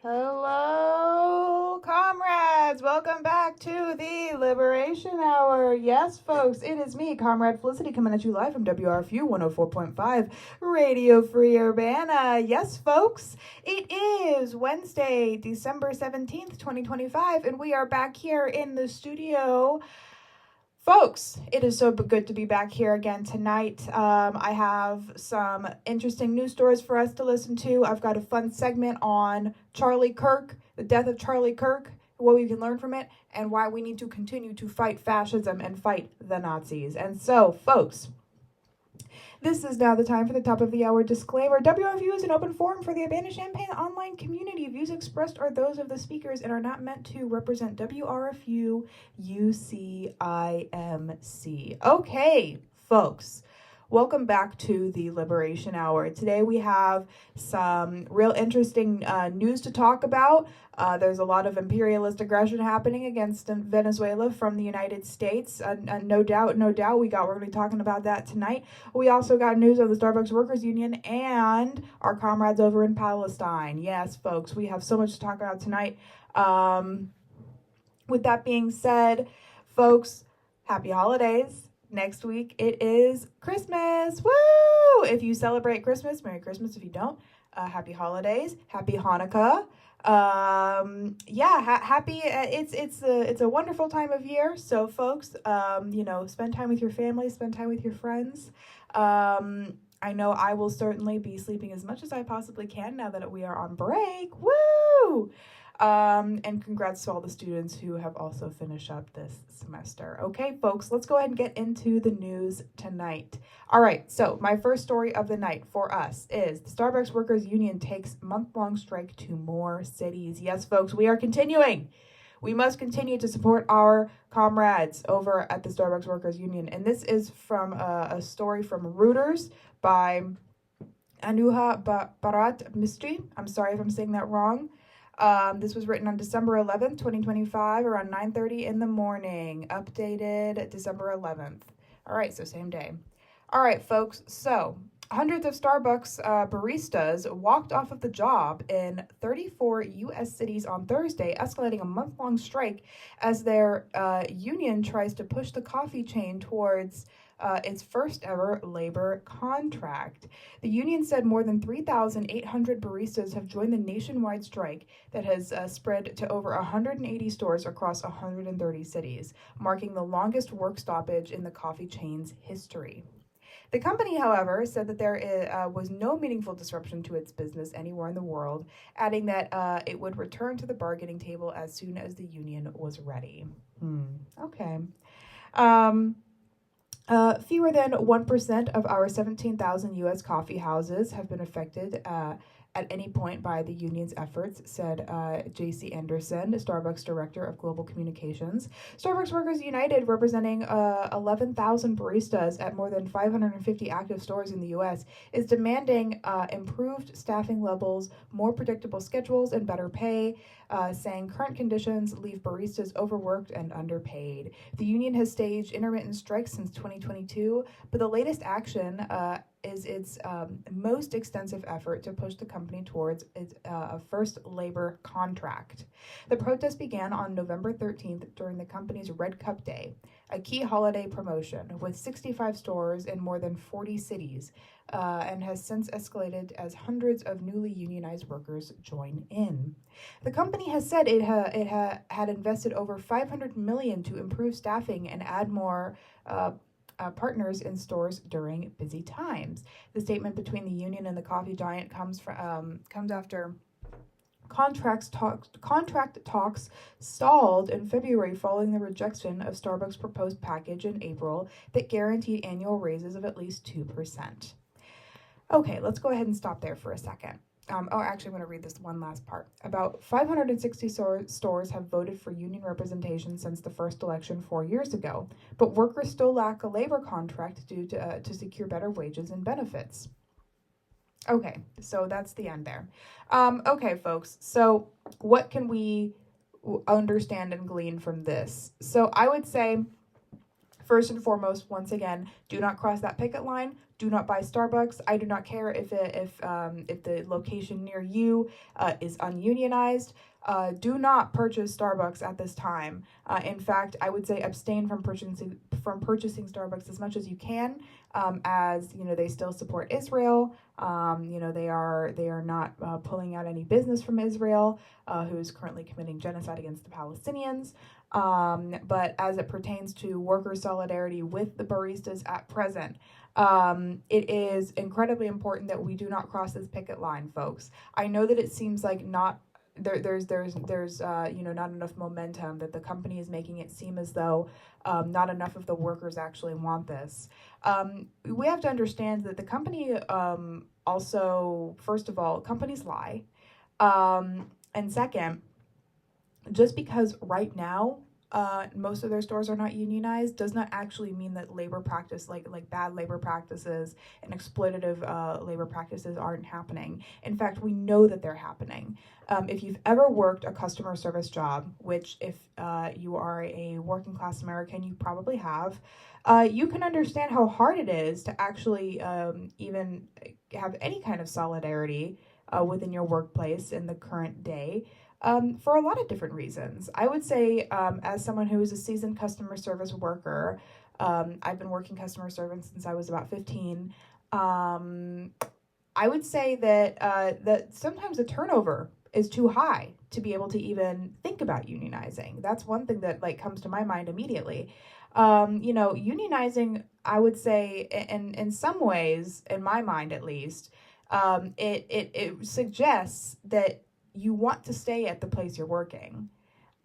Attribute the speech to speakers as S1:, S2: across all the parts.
S1: Hello, comrades. Welcome back to the Liberation Hour. Yes, folks, it is me, Comrade Felicity, coming at you live from WRFU 104.5 Radio Free Urbana. Yes, folks, it is Wednesday, December 17th, 2025, and we are back here in the studio. Folks, it is so good to be back here again tonight. I have some interesting news stories for us to listen to. I've got a fun segment on Charlie Kirk, the death of Charlie Kirk, what we can learn from it, and why we need to continue to fight fascism and fight the Nazis. And so, folks, this is now the time for the top of the hour disclaimer. WRFU is an open forum for the Urbana-Champaign online community. Views expressed are those of the speakers and are not meant to represent WRFU UCIMC. Okay, folks. Welcome back to the Liberation Hour. Today we have some real interesting news to talk about. There's a lot of imperialist aggression happening against Venezuela from the United States. No doubt, we're going to be talking about that tonight. We also got news of the Starbucks Workers Union and our comrades over in Palestine. Yes, folks, we have so much to talk about tonight. With that being said, folks, happy holidays. Next week, it is Christmas. Woo! If you celebrate Christmas, Merry Christmas. If you don't, happy holidays. Happy Hanukkah. Happy. It's a wonderful time of year. So, folks, spend time with your family, spend time with your friends. I know I will certainly be sleeping as much as I possibly can now that we are on break. Woo! And congrats to all the students who have also finished up this semester. Okay, folks, let's go ahead and get into the news tonight. All right, so my first story of the night for us is the Starbucks Workers Union takes month-long strike to more cities. Yes, folks, we are continuing. We must continue to support our comrades over at the Starbucks Workers Union. And this is from a story from Reuters by Anuha Bharat Mistry. I'm sorry if I'm saying that wrong. This was written on December 11th, 2025, around 9:30 in the morning. Updated December 11th. All right, so same day. All right, folks. So hundreds of Starbucks baristas walked off of the job in 34 U.S. cities on Thursday, escalating a month-long strike as their union tries to push the coffee chain towards its first ever labor contract. The union said more than 3,800 baristas have joined the nationwide strike that has spread to over 180 stores across 130 cities, marking the longest work stoppage in the coffee chain's history. The company, however, said that there was no meaningful disruption to its business anywhere in the world, adding that it would return to the bargaining table as soon as the union was ready. Okay. Fewer than 1% of our 17,000 U.S. coffee houses have been affected at any point by the union's efforts, said J.C. Anderson, Starbucks Director of Global Communications. Starbucks Workers United, representing 11,000 baristas at more than 550 active stores in the U.S., is demanding improved staffing levels, more predictable schedules, and better pay, saying current conditions leave baristas overworked and underpaid. The union has staged intermittent strikes since 2022, but the latest action is its most extensive effort to push the company towards its first labor contract. The protest began on November 13th during the company's Red Cup Day, a key holiday promotion with 65 stores in more than 40 cities, and has since escalated as hundreds of newly unionized workers join in. The company has said it had invested over $500 million to improve staffing and add more partners in stores during busy times. The statement between the union and the coffee giant comes after contract talks stalled in February following the rejection of Starbucks' proposed package in April that guaranteed annual raises of at least 2%. Okay, let's go ahead and stop there for a second. Actually, I'm going to read this one last part. About 560 stores have voted for union representation since the first election 4 years ago, but workers still lack a labor contract due to secure better wages and benefits. Okay, so that's the end there. Okay, folks, so what can we understand and glean from this? So I would say, first and foremost, once again, do not cross that picket line. Do not buy Starbucks. I do not care if the location near you is ununionized. Do not purchase Starbucks at this time. In fact, I would say abstain from purchasing Starbucks as much as you can, as they still support Israel. They are not pulling out any business from Israel, who is currently committing genocide against the Palestinians. But as it pertains to worker solidarity with the baristas at present, it is incredibly important that we do not cross this picket line, folks. I know that it seems like there's not enough momentum, that the company is making it seem as though not enough of the workers actually want this. We have to understand that the company also, first of all, companies lie, and second, just because right now most of their stores are not unionized does not actually mean that labor practice, like bad labor practices and exploitative labor practices, aren't happening. In fact, we know that they're happening. If you've ever worked a customer service job, which if you are a working class American, you probably have, you can understand how hard it is to actually even have any kind of solidarity within your workplace in the current day. For a lot of different reasons. I would say, as someone who is a seasoned customer service worker, I've been working customer service since I was about 15. I would say that sometimes the turnover is too high to be able to even think about unionizing. That's one thing that comes to my mind immediately. Unionizing, I would say, in some ways, in my mind at least, it suggests that you want to stay at the place you're working.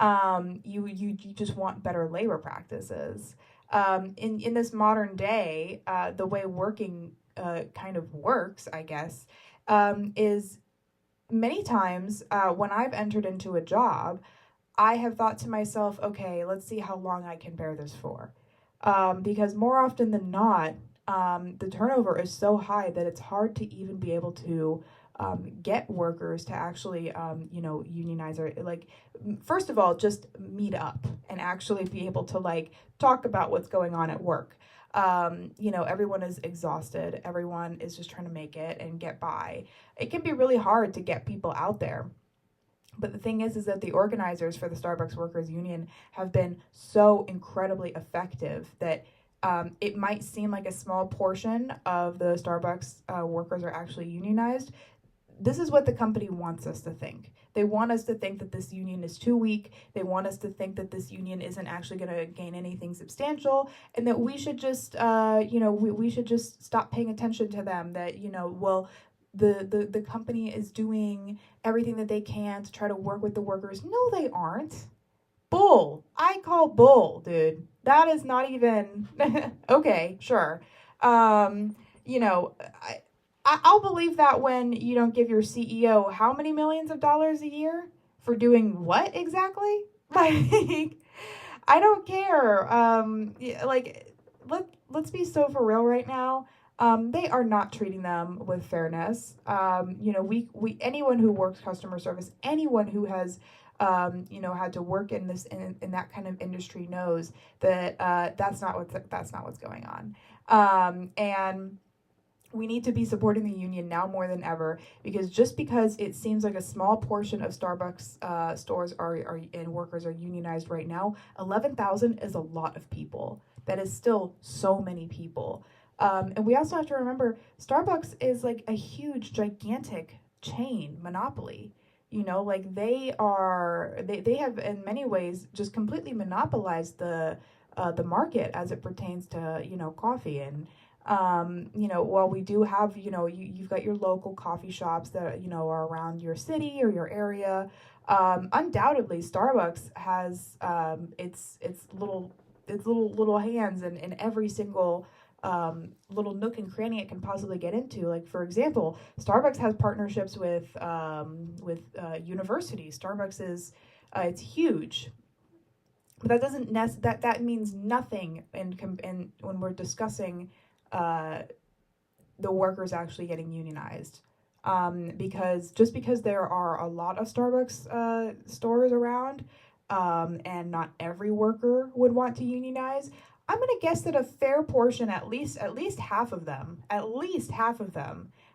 S1: You just want better labor practices. In this modern day, the way working kind of works, I guess, is many times when I've entered into a job, I have thought to myself, okay, let's see how long I can bear this for. Because more often than not, the turnover is so high that it's hard to even be able to get workers to actually, unionize, or first of all, just meet up and actually be able to talk about what's going on at work. Everyone is exhausted. Everyone is just trying to make it and get by. It can be really hard to get people out there. But the thing is that the organizers for the Starbucks Workers Union have been so incredibly effective that it might seem like a small portion of the Starbucks workers are actually unionized. This is what the company wants us to think. They want us to think that this union is too weak. They want us to think that this union isn't actually going to gain anything substantial, and that we should just, we should just stop paying attention to them. That, the company is doing everything that they can to try to work with the workers. No, they aren't. Bull. I call bull, dude. That is not even okay. Sure. I'll believe that when you don't give your CEO how many millions of dollars a year for doing what exactly? I don't care. Let's be so for real right now. They are not treating them with fairness. Anyone who works customer service, anyone who has had to work in that kind of industry knows that that's not what's going on. And we need to be supporting the union now more than ever, because just because it seems like a small portion of Starbucks stores and workers are unionized right now, 11,000 is a lot of people. That is still so many people. And we also have to remember, Starbucks is a huge, gigantic chain monopoly. They have in many ways just completely monopolized the market as it pertains to coffee. And while we do have, you've got your local coffee shops that, are around your city or your area, undoubtedly Starbucks has its little hands in every single little nook and cranny it can possibly get into. For example, Starbucks has partnerships with universities. Starbucks is it's huge. But that doesn't that means nothing in when we're discussing the workers actually getting unionized, because there are a lot of Starbucks stores around, and not every worker would want to unionize. I'm going to guess that a fair portion, at least half of them,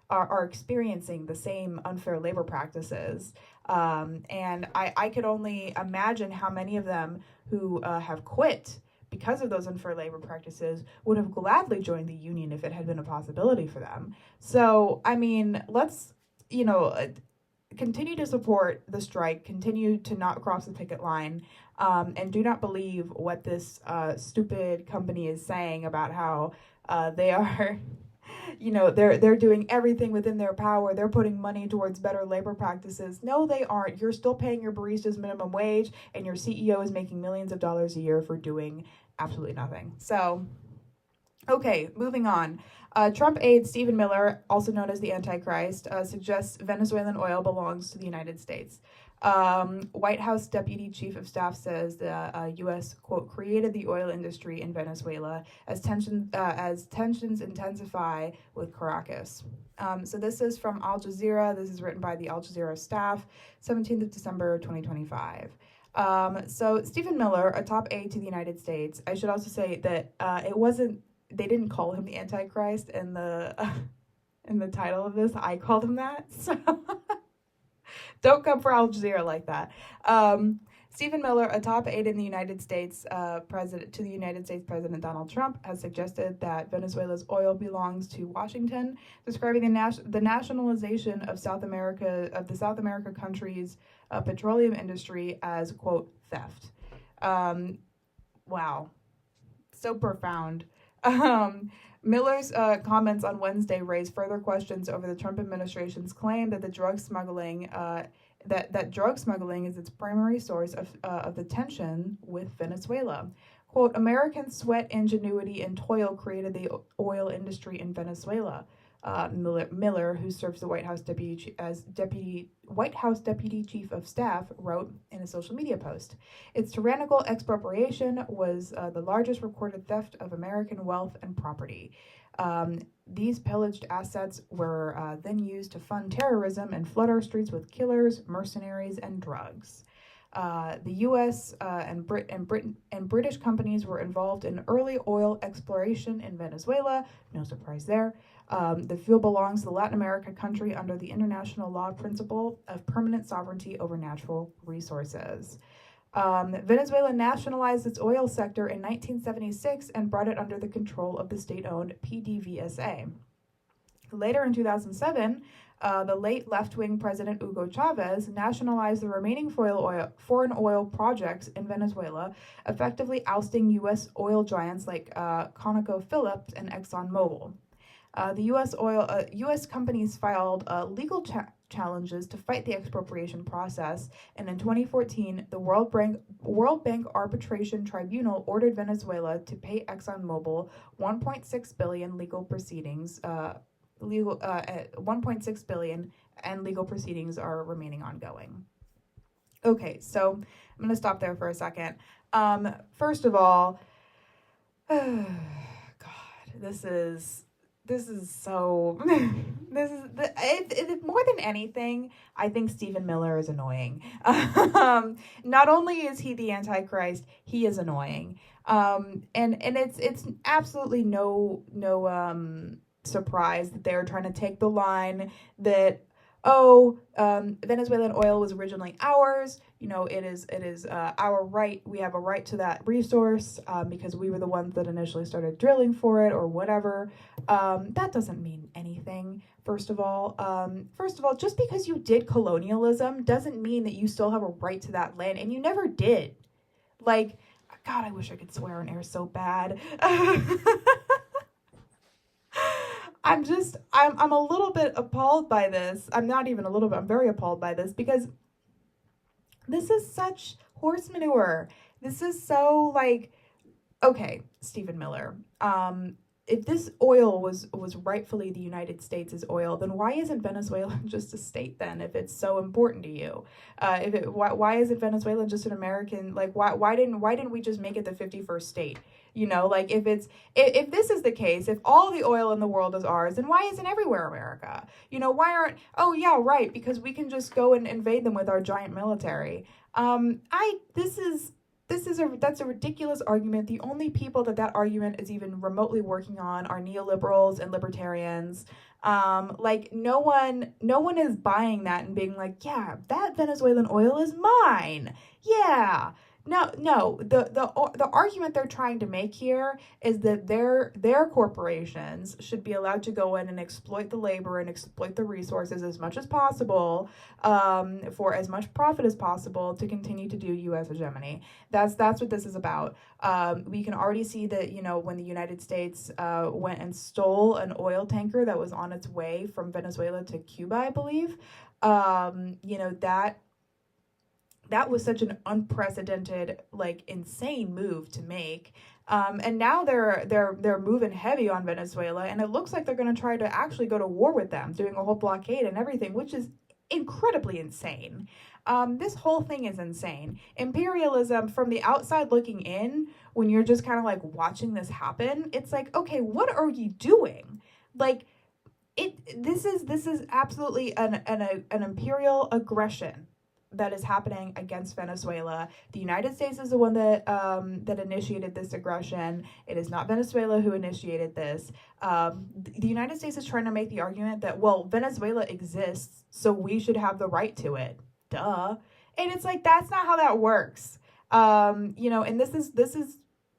S1: are experiencing the same unfair labor practices. And I could only imagine how many of them who have quit because of those unfair labor practices would have gladly joined the union if it had been a possibility for them. So, I mean, let's, continue to support the strike, continue to not cross the picket line, and do not believe what this stupid company is saying about how they are, they're doing everything within their power. They're putting money towards better labor practices. No, they aren't. You're still paying your baristas minimum wage, and your CEO is making millions of dollars a year for doing absolutely nothing. So, okay, moving on. Trump aide Stephen Miller, also known as the Antichrist, suggests Venezuelan oil belongs to the United States. White House Deputy Chief of Staff says the U.S., quote, created the oil industry in Venezuela as tensions intensify with Caracas. So this is from Al Jazeera. This is written by the Al Jazeera staff, 17th of December, 2025. So Stephen Miller, a top aide to the United States, I should also say that they didn't call him the Antichrist in the title of this. I called him that. So don't come for Al Jazeera like that. Stephen Miller, a top aide in the United States President Donald Trump, has suggested that Venezuela's oil belongs to Washington, describing the nationalization of the South America country's petroleum industry as, quote, theft. Wow, so profound. Miller's comments on Wednesday raised further questions over the Trump administration's claim that the drug smuggling that drug smuggling is its primary source of the tension with Venezuela. Quote, American sweat, ingenuity, and toil created the oil industry in Venezuela. Miller, who serves the White House Deputy Chief of Staff, wrote in a social media post. Its tyrannical expropriation was the largest recorded theft of American wealth and property. These pillaged assets were then used to fund terrorism and flood our streets with killers, mercenaries, and drugs. The U.S. and British companies were involved in early oil exploration in Venezuela. No surprise there. The fuel belongs to the Latin America country under the international law principle of permanent sovereignty over natural resources. Venezuela nationalized its oil sector in 1976 and brought it under the control of the state-owned PDVSA. Later in 2007, the late left-wing President Hugo Chavez nationalized the remaining foreign oil projects in Venezuela, effectively ousting U.S. oil giants like ConocoPhillips and ExxonMobil. The U.S. companies filed legal challenges to fight the expropriation process, and in 2014, the World Bank Arbitration Tribunal ordered Venezuela to pay ExxonMobil $1.6 billion legal proceedings. 1.6 billion, and legal proceedings are remaining ongoing. Okay, so I'm going to stop there for a second. First of all, God, this is so, more than anything, I think Stephen Miller is annoying. Not only is he the Antichrist, he is annoying. And it's absolutely no surprise that they're trying to take the line that, Venezuelan oil was originally ours. It is our right. We have a right to that resource because we were the ones that initially started drilling for it or whatever. That doesn't mean anything. First of all, just because you did colonialism doesn't mean that you still have a right to that land, and you never did. Like, God, I wish I could swear on air so bad. I'm a little bit appalled by this. I'm not even a little bit, I'm very appalled by this because this is such horse manure. This is so okay, Stephen Miller, if this oil was rightfully the United States' oil, then why isn't Venezuela just a state then? If it's so important to you, why isn't Venezuela just an American? Why didn't we just make it the 51st state? If this is the case, if all the oil in the world is ours, then why isn't everywhere America? Why aren't? Oh yeah, right, because we can just go and invade them with our giant military. This that's a ridiculous argument. The only people that argument is even remotely working on are neoliberals and libertarians. Like no one is buying that and being like, yeah, that Venezuelan oil is mine. Yeah. No. The argument they're trying to make here is that their corporations should be allowed to go in and exploit the labor and exploit the resources as much as possible, for as much profit as possible to continue to do U.S. hegemony. That's what this is about. We can already see that, when the United States went and stole an oil tanker that was on its way from Venezuela to Cuba, I believe, that was such an unprecedented, insane move to make. And now they're moving heavy on Venezuela, and it looks like they're going to try to actually go to war with them, doing a whole blockade and everything, which is incredibly insane. This whole thing is insane. Imperialism, from the outside looking in, when you're just kind of like watching this happen, it's like, okay, what are you doing? This is absolutely an imperial aggression that is happening against Venezuela. The United States is the one that initiated this aggression. It is not Venezuela who initiated this. The United States is trying to make the argument that, well, Venezuela exists, so we should have the right to it. Duh. And it's like, that's not how that works. And this is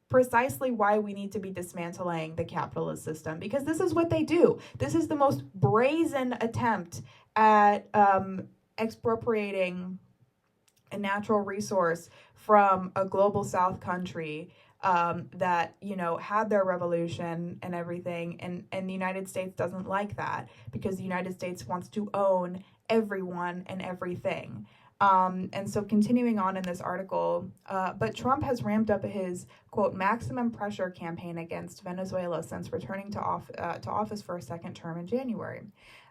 S1: precisely why we need to be dismantling the capitalist system, because this is what they do. This is the most brazen attempt at expropriating a natural resource from a global South country that, had their revolution and everything. And the United States doesn't like that, because the United States wants to own everyone and everything. And so continuing on in this article, but Trump has ramped up his, quote, maximum pressure campaign against Venezuela since returning to office for a second term in January.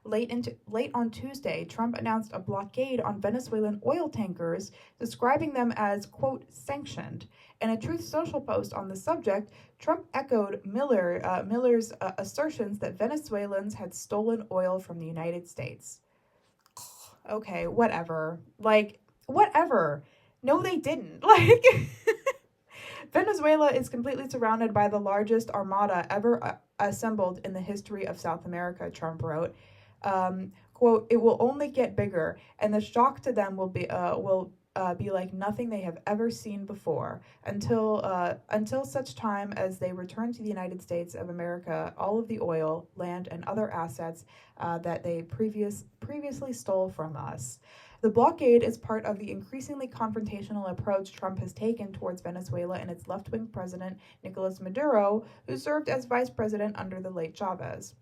S1: Late on Tuesday, Trump announced a blockade on Venezuelan oil tankers, describing them as, quote, sanctioned. In a Truth Social post on the subject, Trump echoed Miller's assertions that Venezuelans had stolen oil from the United States. Okay, whatever. Whatever. No, they didn't. Venezuela is completely surrounded by the largest armada ever assembled in the history of South America, Trump wrote. Quote, it will only get bigger, and the shock to them will be like nothing they have ever seen before. Until such time as they return to the United States of America all of the oil, land, and other assets that they previously stole from us. The blockade is part of the increasingly confrontational approach Trump has taken towards Venezuela and its left-wing president, Nicolas Maduro, who served as vice president under the late Chavez.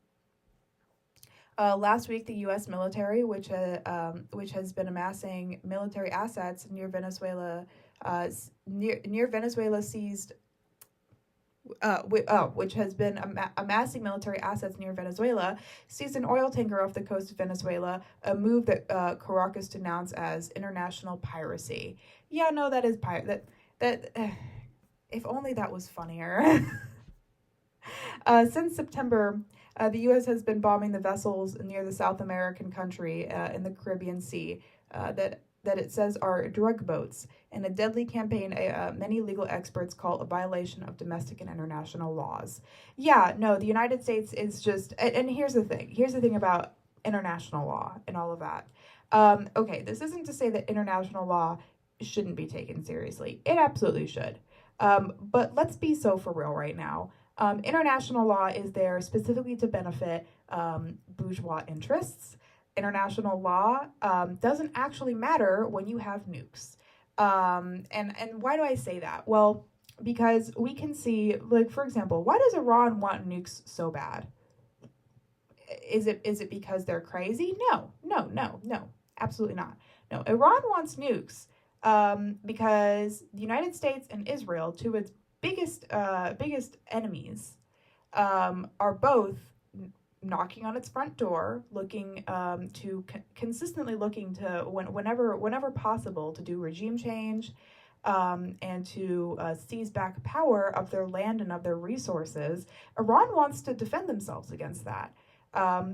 S1: Last week, the U.S. military, which has been amassing military assets near Venezuela, seized, which has been amassing military assets near Venezuela, seized an oil tanker off the coast of Venezuela, a move that Caracas denounced as international piracy. Yeah, no, that is if only that was funnier. Since September, the U.S. has been bombing the vessels near the South American country in the Caribbean Sea that it says are drug boats, in a deadly campaign many legal experts call a violation of domestic and international laws. Yeah, no, the United States is just, and here's the thing about international law and all of that. Okay, this isn't to say that international law shouldn't be taken seriously. It absolutely should. But let's be so for real right now. International law is there specifically to benefit bourgeois interests. International law doesn't actually matter when you have nukes. And why do I say that? Well, because we can see, for example, why does Iran want nukes so bad? Is it because they're crazy? No, absolutely not. No, Iran wants nukes because the United States and Israel, two of its biggest enemies, are both knocking on its front door, looking consistently looking to whenever possible to do regime change, and to seize back power of their land and of their resources. Iran wants to defend themselves against that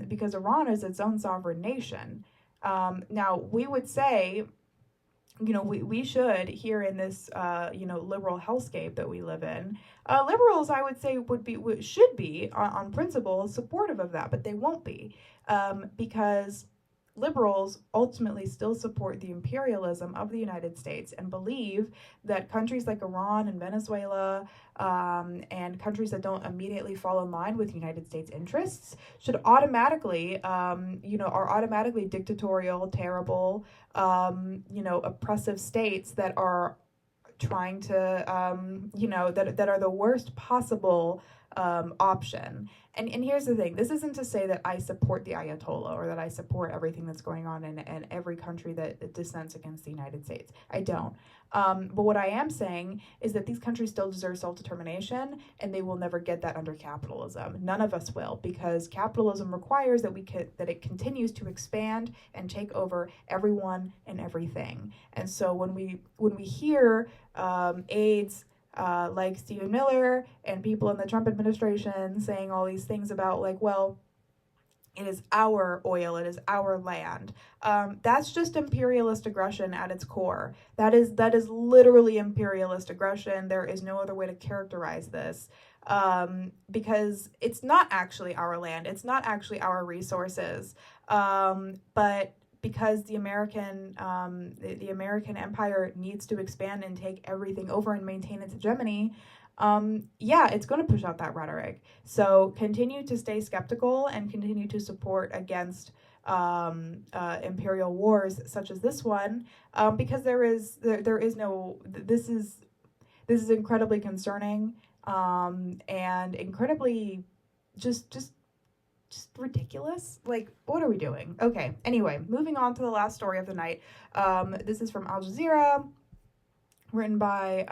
S1: because Iran is its own sovereign nation. Now we would say we should, here in this, liberal hellscape that we live in, liberals, I would say, should be, on principle, supportive of that, but they won't be, because liberals ultimately still support the imperialism of the United States and believe that countries like Iran and Venezuela, and countries that don't immediately fall in line with United States interests should automatically, are automatically dictatorial, terrible, oppressive states that are trying to, that are the worst possible option. And here's the thing, this isn't to say that I support the Ayatollah or that I support everything that's going on in every country that dissents against the United States. I don't. But what I am saying is that these countries still deserve self-determination, and they will never get that under capitalism. None of us will, because capitalism requires that that it continues to expand and take over everyone and everything. And so when we hear aides like Stephen Miller and people in the Trump administration saying all these things about, like, well, it is our oil, it is our land. That's just imperialist aggression at its core. That is literally imperialist aggression. There is no other way to characterize this, because it's not actually our land. It's not actually our resources. But because the American empire needs to expand and take everything over and maintain its hegemony, it's going to push out that rhetoric. So continue to stay skeptical and continue to support against imperial wars such as this one, because this is incredibly concerning, and incredibly just ridiculous. Like, what are we doing? Okay, anyway, moving on to the last story of the night. This is from Al Jazeera, written by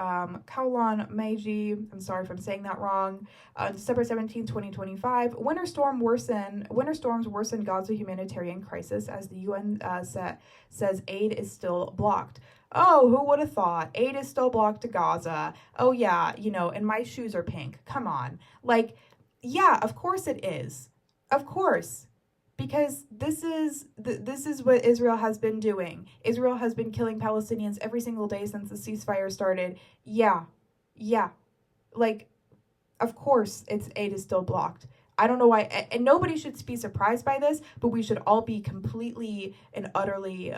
S1: Kaulan Meiji. I'm sorry if I'm saying that wrong. December 17, 2025. Winter storms worsen Gaza humanitarian crisis as the UN says aid is still blocked. Oh, who would have thought? Aid is still blocked to Gaza. Oh yeah, and my shoes are pink. Come on. Like, yeah, of course it is. Of course, because this is what Israel has been doing. Israel has been killing Palestinians every single day since the ceasefire started. Yeah. Like, of course, aid is still blocked. I don't know why, and nobody should be surprised by this, but we should all be completely and utterly,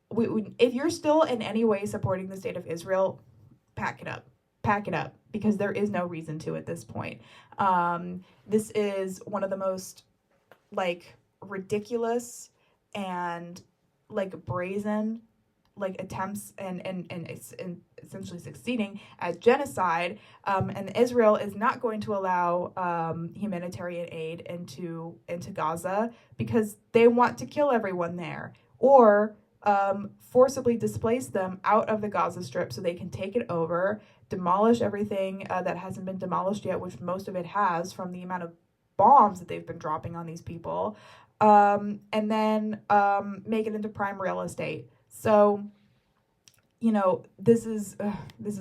S1: if you're still in any way supporting the state of Israel, pack it up, because there is no reason to at this point. This is one of the most, like, ridiculous and, like, brazen, like, attempts and essentially succeeding at genocide, and Israel is not going to allow humanitarian aid into Gaza because they want to kill everyone there, or forcibly displace them out of the Gaza Strip so they can take it over, demolish everything that hasn't been demolished yet, which most of it has from the amount of bombs that they've been dropping on these people, and then make it into prime real estate. So, this is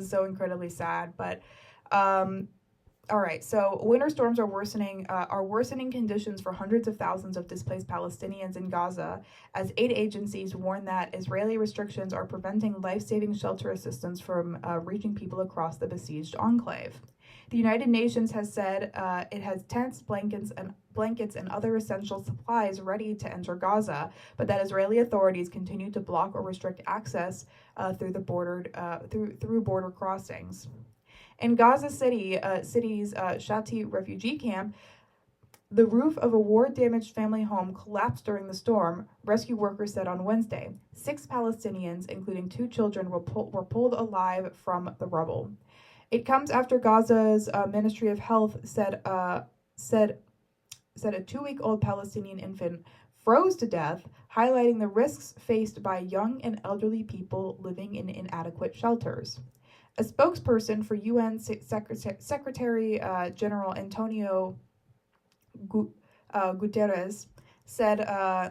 S1: so incredibly sad. But all right, so winter storms are worsening conditions for hundreds of thousands of displaced Palestinians in Gaza, as aid agencies warn that Israeli restrictions are preventing life-saving shelter assistance from reaching people across the besieged enclave. The United Nations has said it has tents, blankets, and other essential supplies ready to enter Gaza, but that Israeli authorities continue to block or restrict access through border crossings. In Gaza city's Shati refugee camp, the roof of a war-damaged family home collapsed during the storm, rescue workers said on Wednesday. 6 Palestinians, including 2 children, were pulled alive from the rubble. It comes after Gaza's Ministry of Health said a 2-week-old Palestinian infant froze to death, highlighting the risks faced by young and elderly people living in inadequate shelters. A spokesperson for UN Secretary General Antonio Guterres said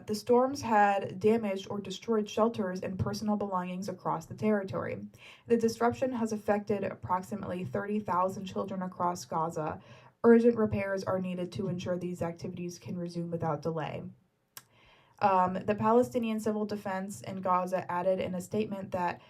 S1: the storms had damaged or destroyed shelters and personal belongings across the territory. The disruption has affected approximately 30,000 children across Gaza. Urgent repairs are needed to ensure these activities can resume without delay. The Palestinian Civil Defense in Gaza added in a statement that,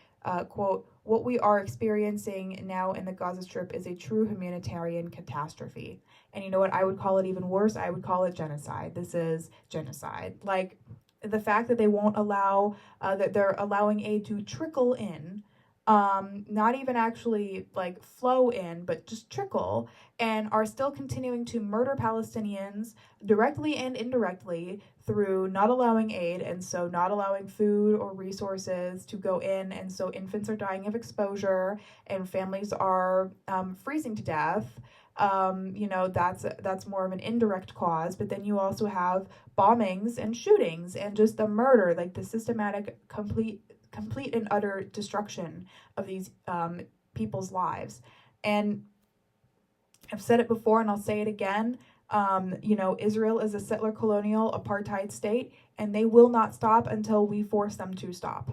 S1: quote, "What we are experiencing now in the Gaza Strip is a true humanitarian catastrophe." And you know what? I would call it even worse. I would call it genocide. This is genocide. Like, the fact that they won't allow, that they're allowing aid to trickle in, not even actually like flow in, but just trickle, and are still continuing to murder Palestinians directly and indirectly through not allowing aid, and so not allowing food or resources to go in, and so infants are dying of exposure and families are freezing to death. That's more of an indirect cause, but then you also have bombings and shootings and just the murder, like the systematic, complete and utter destruction of these people's lives. And I've said it before and I'll say it again. Israel is a settler colonial apartheid state, and they will not stop until we force them to stop.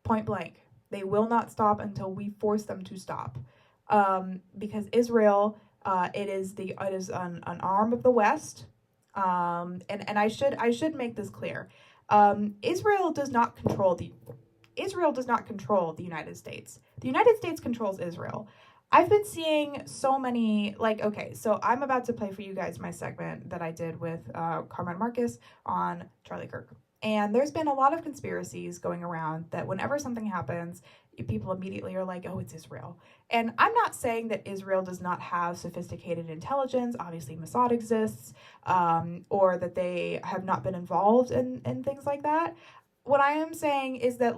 S1: Point blank. They will not stop until we force them to stop. Because Israel, it is an arm of the West. And I should make this clear. Israel does not control the United States. The United States controls Israel. I've been seeing so many, so I'm about to play for you guys my segment that I did with Comrade Markus on Charlie Kirk. And there's been a lot of conspiracies going around that whenever something happens, people immediately are like, oh, it's Israel. And I'm not saying that Israel does not have sophisticated intelligence. Obviously, Mossad exists, or that they have not been involved in things like that. What I am saying is that,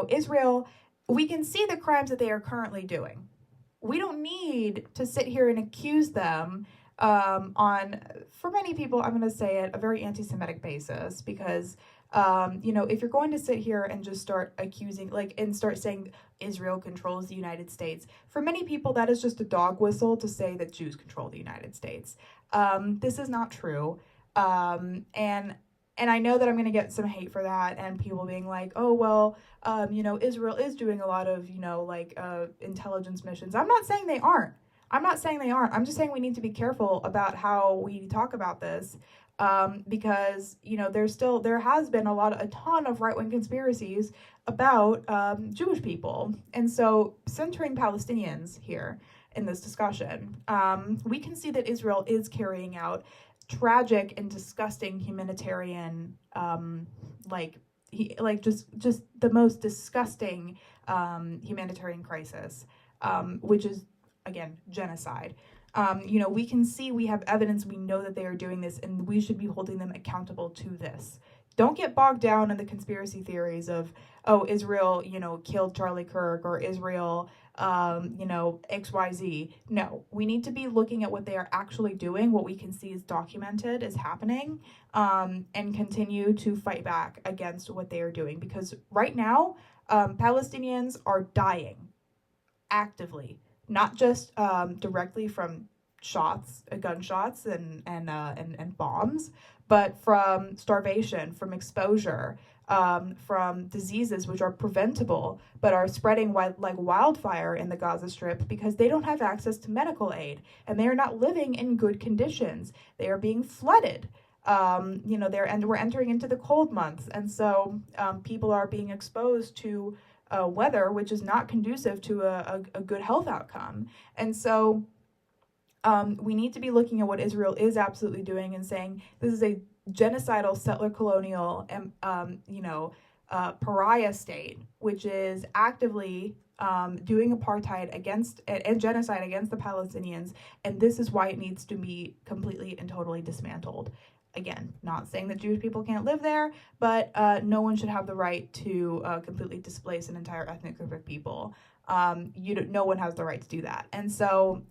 S1: Israel, we can see the crimes that they are currently doing. We don't need to sit here and accuse them on, for many people, I'm going to say it, a very anti-Semitic basis, because if you're going to sit here and just start accusing, and start saying Israel controls the United States, for many people that is just a dog whistle to say that Jews control the United States. This is not true. And I know that I'm going to get some hate for that, and people being like, oh, well, Israel is doing a lot of, intelligence missions. I'm not saying they aren't. I'm just saying we need to be careful about how we talk about this, because, there has been a ton of right-wing conspiracies about Jewish people. And so centering Palestinians here in this discussion, we can see that Israel is carrying out tragic and disgusting humanitarian, just the most disgusting humanitarian crisis, which is, again, genocide. We can see, we have evidence, we know that they are doing this, and we should be holding them accountable to this. Don't get bogged down in the conspiracy theories of, oh, Israel, killed Charlie Kirk, or Israel, XYZ. No, we need to be looking at what they are actually doing, what we can see is documented, is happening, and continue to fight back against what they are doing. Because right now, Palestinians are dying actively, not just directly from gunshots and bombs, but from starvation, from exposure, from diseases which are preventable but are spreading like wildfire in the Gaza Strip because they don't have access to medical aid, and they are not living in good conditions. They are being flooded. We're entering into the cold months, and so people are being exposed to weather which is not conducive to a good health outcome. And so we need to be looking at what Israel is absolutely doing and saying this is a genocidal settler colonial pariah state, which is actively doing apartheid against and genocide against the Palestinians, and this is why it needs to be completely and totally dismantled. Again, not saying that Jewish people can't live there, but no one should have the right to completely displace an entire ethnic group of people. No one has the right to do that. And so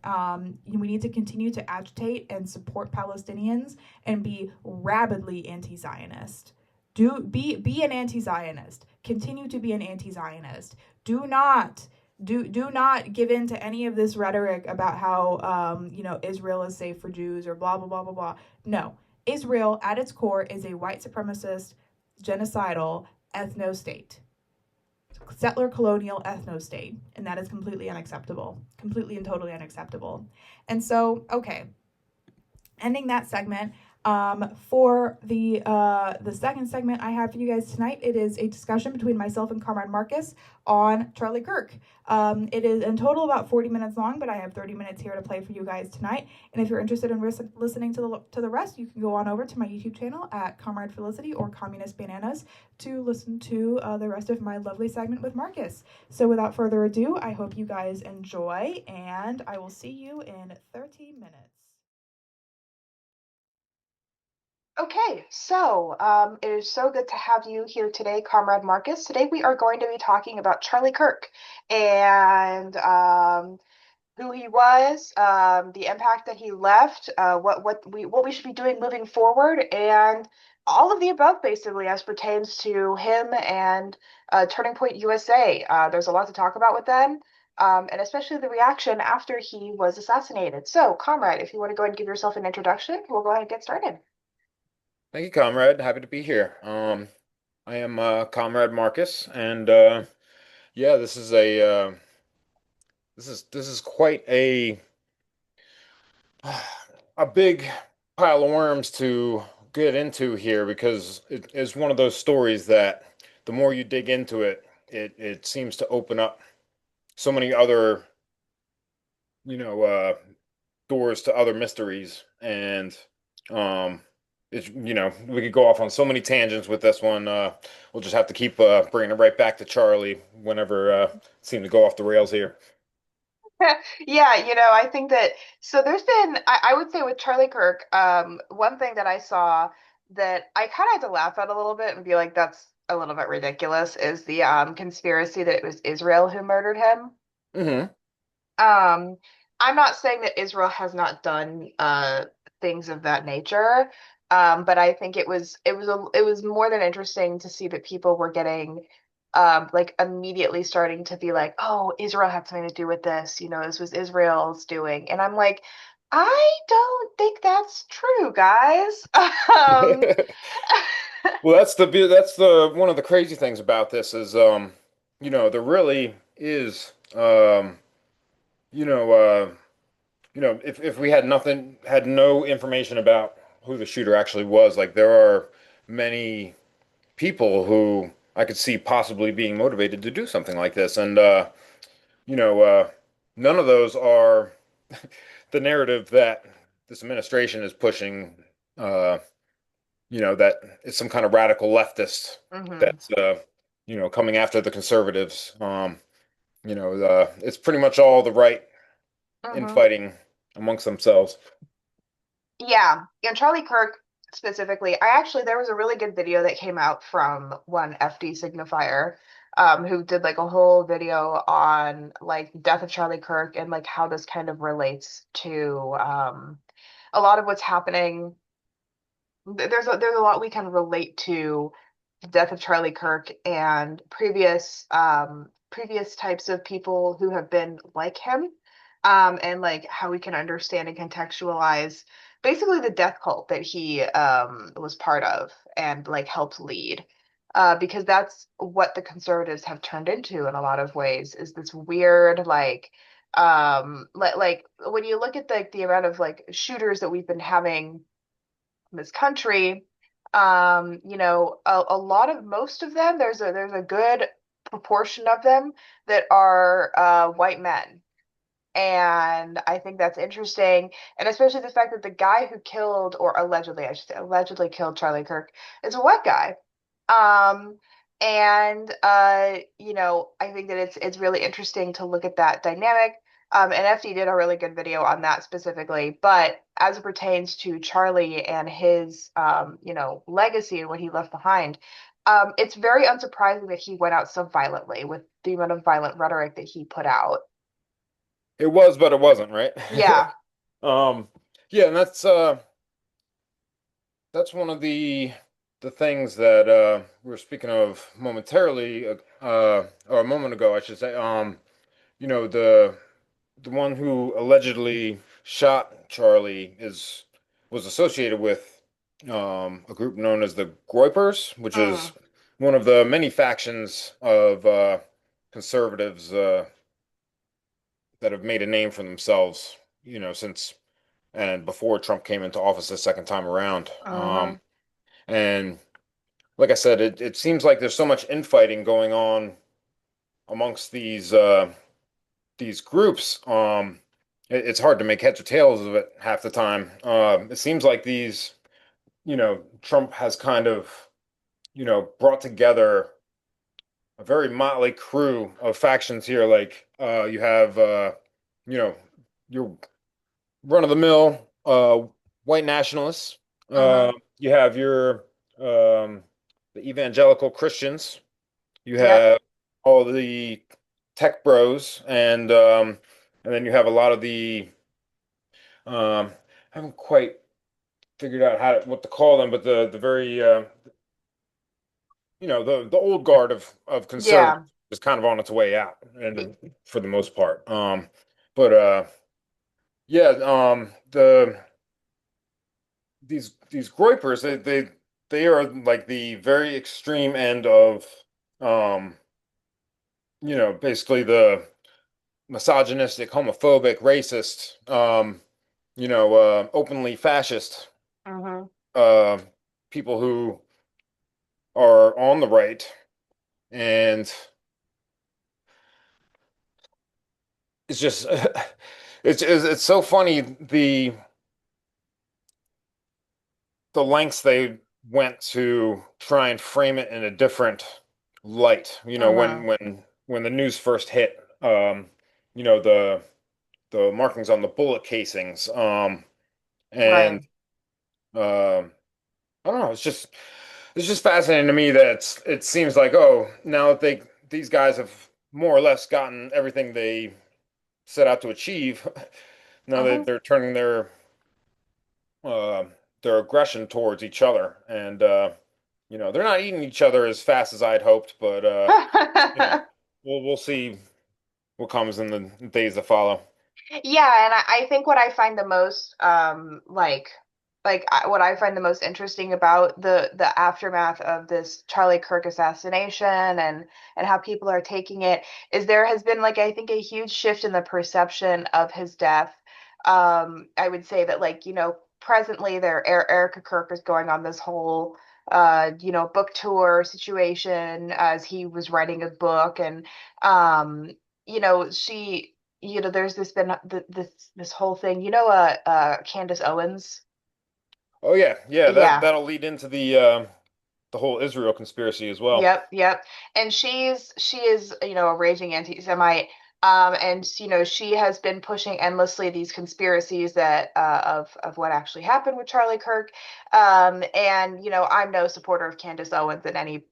S1: we need to continue to agitate and support Palestinians and be rabidly anti-Zionist. Be an anti-Zionist. Continue to be an anti-Zionist. Do not give in to any of this rhetoric about how Israel is safe for Jews or blah blah blah blah blah. No. Israel, at its core, is a white supremacist, genocidal ethno-state. Settler colonial ethno-state, and that is completely unacceptable. Completely and totally unacceptable. And so, okay, ending that segment, For the second segment I have for you guys tonight, it is a discussion between myself and Comrade Marcus on Charlie Kirk. It is in total about 40 minutes long, but I have 30 minutes here to play for you guys tonight. And if you're interested in listening to the rest, you can go on over to my YouTube channel at Comrade Felicity or Communist Bananas to listen to the rest of my lovely segment with Marcus. So without further ado, I hope you guys enjoy, and I will see you in 30 minutes.
S2: Okay, so it is so good to have you here today, Comrade Marcus. Today we are going to be talking about Charlie Kirk and who he was, the impact that he left, what we should be doing moving forward, and all of the above, basically, as pertains to him and Turning Point USA. There's a lot to talk about with them, and especially the reaction after he was assassinated. So, Comrade, if you want to go ahead and give yourself an introduction, we'll go ahead and get started.
S3: Thank you, Comrade. Happy to be here. I am Comrade Marcus, and yeah, this is quite a big pile of worms to get into here because it is one of those stories that the more you dig into it, it seems to open up so many other, you know, doors to other mysteries, and um, we could go off on so many tangents with this one. We'll just have to keep bringing it right back to Charlie whenever it seem to go off the rails here.
S2: Yeah, I think that so there's been I would say with Charlie Kirk, one thing that I saw that I kind of had to laugh at a little bit and be like, that's a little bit ridiculous, is the conspiracy that it was Israel who murdered him.
S3: Hmm.
S2: Um, I'm not saying that Israel has not done things of that nature, but I think it was more than interesting to see that people were getting like immediately starting to be like, oh, Israel had something to do with this, this was Israel's doing. And I'm like, I don't think that's true, guys.
S3: Well, that's the one of the crazy things about this is there really is you know if we had no information about who the shooter actually was, like there are many people who I could see possibly being motivated to do something like this. And you know, uh, none of those are the narrative that this administration is pushing. Uh, that it's some kind of radical leftist
S2: hmm
S3: that's coming after the conservatives. It's pretty much all the right
S2: hmm
S3: infighting amongst themselves.
S2: Yeah, and Charlie Kirk specifically, there was a really good video that came out from one F.D Signifier, who did like a whole video on like the death of Charlie Kirk and like how this kind of relates to a lot of what's happening. There's a lot we can relate to the death of Charlie Kirk and previous types of people who have been like him, and like how we can understand and contextualize basically the death cult that he was part of and like helped lead. Because that's what the conservatives have turned into in a lot of ways, is this weird like when you look at the amount of like shooters that we've been having in this country, a lot of most of them, there's a good proportion of them that are white men. And I think that's interesting. And especially the fact that the guy who killed, or allegedly, I should say, allegedly killed Charlie Kirk is a white guy. Um, and I think that it's really interesting to look at that dynamic. And FD did a really good video on that specifically. But as it pertains to Charlie and his legacy and what he left behind, it's very unsurprising that he went out so violently with the amount of violent rhetoric that he put out.
S3: It was, but it wasn't, right?
S2: Yeah.
S3: Um, yeah, and that's one of the things that we were speaking of momentarily, or a moment ago, I should say. The one who allegedly shot Charlie is was associated with a group known as the Groypers, which is
S2: Mm.
S3: one of the many factions of conservatives that have made a name for themselves, since and before Trump came into office the second time around.
S2: Uh-huh.
S3: And like I said, it seems like there's so much infighting going on amongst these groups. It's hard to make heads or tails of it half the time. It seems like Trump has kind of, brought together a very motley crew of factions here. Like you have, you know, your run-of-the-mill white nationalists.
S2: Uh-huh.
S3: You have your the evangelical Christians. You
S2: Yep.
S3: have all the tech bros, and then you have a lot of the I haven't quite figured out what to call them, but the very the old guard of conservatives
S2: Yeah.
S3: is kind of on its way out, and for the most part. But yeah, these groypers, they are like the very extreme end of um, basically the misogynistic, homophobic, racist, openly fascist
S2: Uh-huh.
S3: uh, people who are on the right, and it's just it's so funny the lengths they went to try and frame it in a different light.
S2: Uh-huh.
S3: When the news first hit, you know, the markings on the bullet casings, and
S2: Right.
S3: I don't know, it's just fascinating to me that it seems like, oh, now that these guys have more or less gotten everything they set out to achieve, now
S2: Uh-huh.
S3: they're turning uh, their aggression towards each other, and they're not eating each other as fast as I'd hoped, but you know, we'll see what comes in the days that follow.
S2: Yeah, and I think what I find the most what I find the most interesting about the aftermath of this Charlie Kirk assassination and how people are taking it is there has been like I think a huge shift in the perception of his death. I would say that presently Erica Kirk is going on this whole book tour situation as he was writing a book and um she there's this whole thing. Candace Owens.
S3: Oh yeah, yeah,
S2: Yeah.
S3: that'll lead into the whole Israel conspiracy as well.
S2: Yep, yep. And she is, a raging anti-Semite. And she has been pushing endlessly these conspiracies that of what actually happened with Charlie Kirk. And I'm no supporter of Candace Owens in any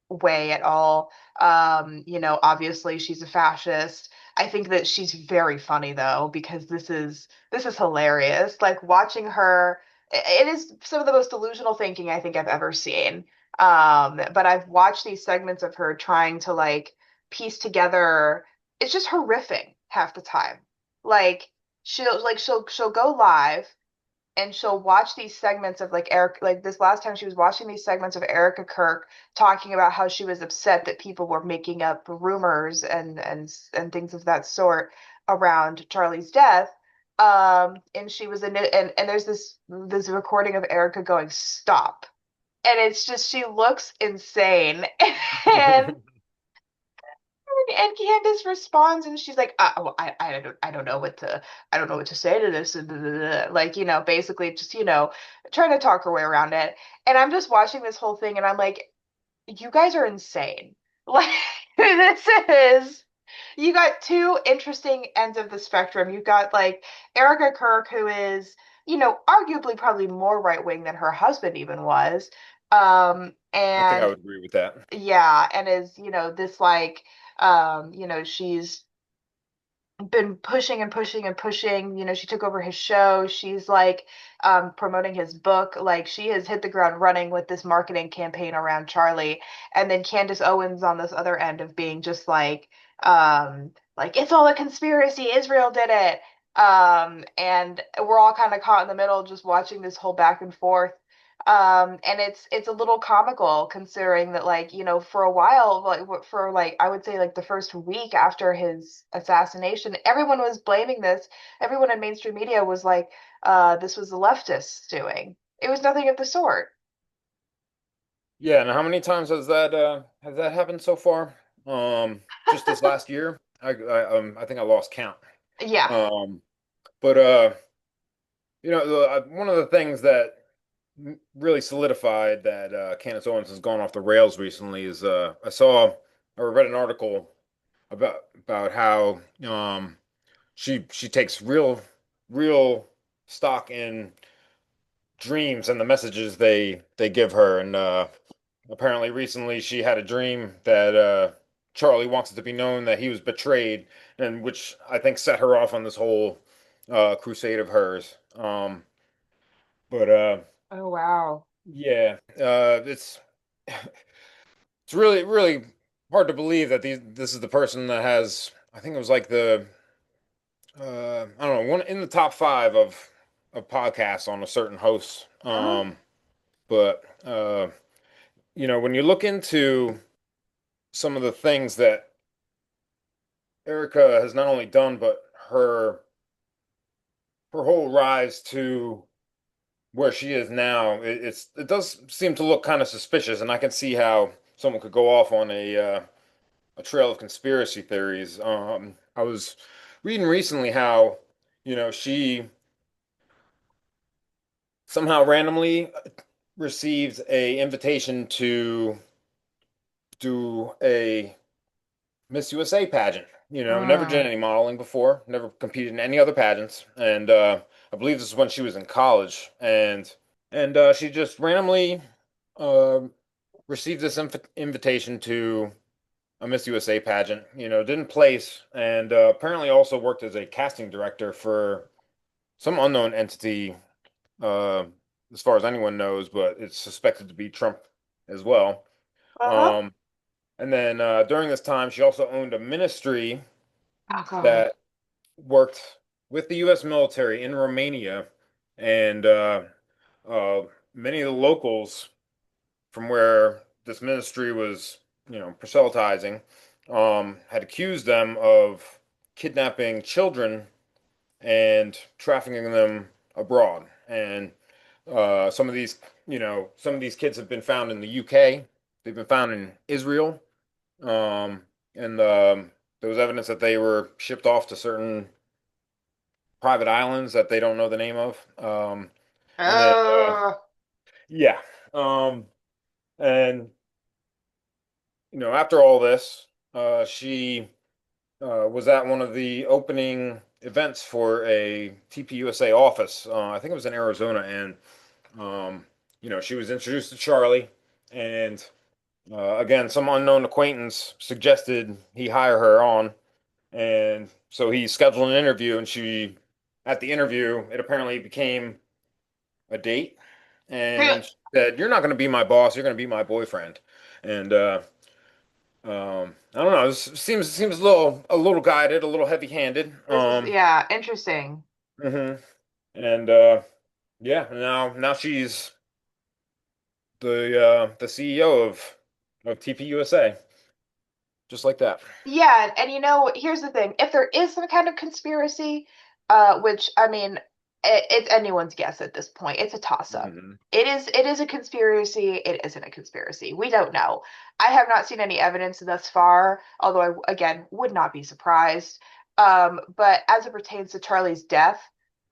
S2: way at all. Obviously she's a fascist. I think that she's very funny though, because this is hilarious. Like watching her, it is some of the most delusional thinking I think I've ever seen. But I've watched these segments of her trying to piece together. It's just horrific half the time. Like she'll go live and she'll watch these segments of Eric, like this last time she was watching these segments of Erica Kirk talking about how she was upset that people were making up rumors and things of that sort around Charlie's death. And she was in it, and there's this recording of Erica going, "Stop." And it's just she looks insane. And and Candace responds and she's like, oh, I don't know what to say to this. And blah, blah, blah. Basically just, trying to talk her way around it. And I'm just watching this whole thing and I'm like, you guys are insane. Like, this is, you got two interesting ends of the spectrum. You've got Erica Kirk, who is, arguably probably more right wing than her husband even was.
S3: I think I
S2: And
S3: would agree with that.
S2: yeah, and is, this she's been pushing and pushing and pushing. She took over his show. She's promoting his book. Like she has hit the ground running with this marketing campaign around Charlie. And then Candace Owens on this other end of being just it's all a conspiracy. Israel did it. And we're all kind of caught in the middle just watching this whole back and forth. And it's a little comical considering that for a while for I would say the first week after his assassination everyone was blaming this. Everyone in mainstream media was like, this was the leftists doing. It was nothing of the sort.
S3: Yeah, and how many times has that happened so far? Just this last year, I think I lost count.
S2: Yeah.
S3: Um, but one of the things that really solidified that Candace Owens has gone off the rails recently is I saw or read an article about how she takes real stock in dreams and the messages they give her, and apparently recently she had a dream that Charlie wants it to be known that he was betrayed, and which I think set her off on this whole crusade of hers. But
S2: Oh, wow.
S3: yeah, it's really hard to believe that this is the person that has, I think it was like the I don't know, one in the top five of podcasts on a certain host.
S2: Uh-huh.
S3: But when you look into some of the things that Erica has not only done, but her whole rise to where she is now, it does seem to look kind of suspicious, and I can see how someone could go off on a trail of conspiracy theories. I was reading recently how, she somehow randomly received a invitation to do a Miss USA pageant. Never did
S2: Mm.
S3: any modeling before, never competed in any other pageants, and I believe this is when she was in college, and she just randomly uh, received this invitation to a Miss USA pageant. Didn't place, and apparently also worked as a casting director for some unknown entity, uh, as far as anyone knows, but it's suspected to be Trump as well.
S2: Uh-huh.
S3: Um, and then during this time, she also owned a ministry
S2: Oh, God.
S3: that worked with the U.S. military in Romania, and uh, many of the locals from where this ministry was, proselytizing, had accused them of kidnapping children and trafficking them abroad. And some of these kids have been found in the UK. They've been found in Israel, and there was evidence that they were shipped off to certain private islands that they don't know the name of. And then,
S2: Uh,
S3: yeah, um, and after all this, she was at one of the opening events for a TPUSA office. I think it was in Arizona, and she was introduced to Charlie, and again, some unknown acquaintance suggested he hire her on, and so he scheduled an interview, and at the interview, it apparently became a date, and she said, "You're not going to be my boss. You're going to be my boyfriend." And I don't know. This seems a little guided, a little heavy-handed.
S2: this is, yeah, interesting.
S3: Mhm. And yeah, now she's the CEO of TPUSA, just like that.
S2: Yeah, and here's the thing. If there is some kind of conspiracy, which I mean, it's anyone's guess at this point. It's a toss-up.
S3: Hmm.
S2: It is a conspiracy. It isn't a conspiracy. We don't know. I have not seen any evidence thus far, although I, again, would not be surprised. But as it pertains to Charlie's death,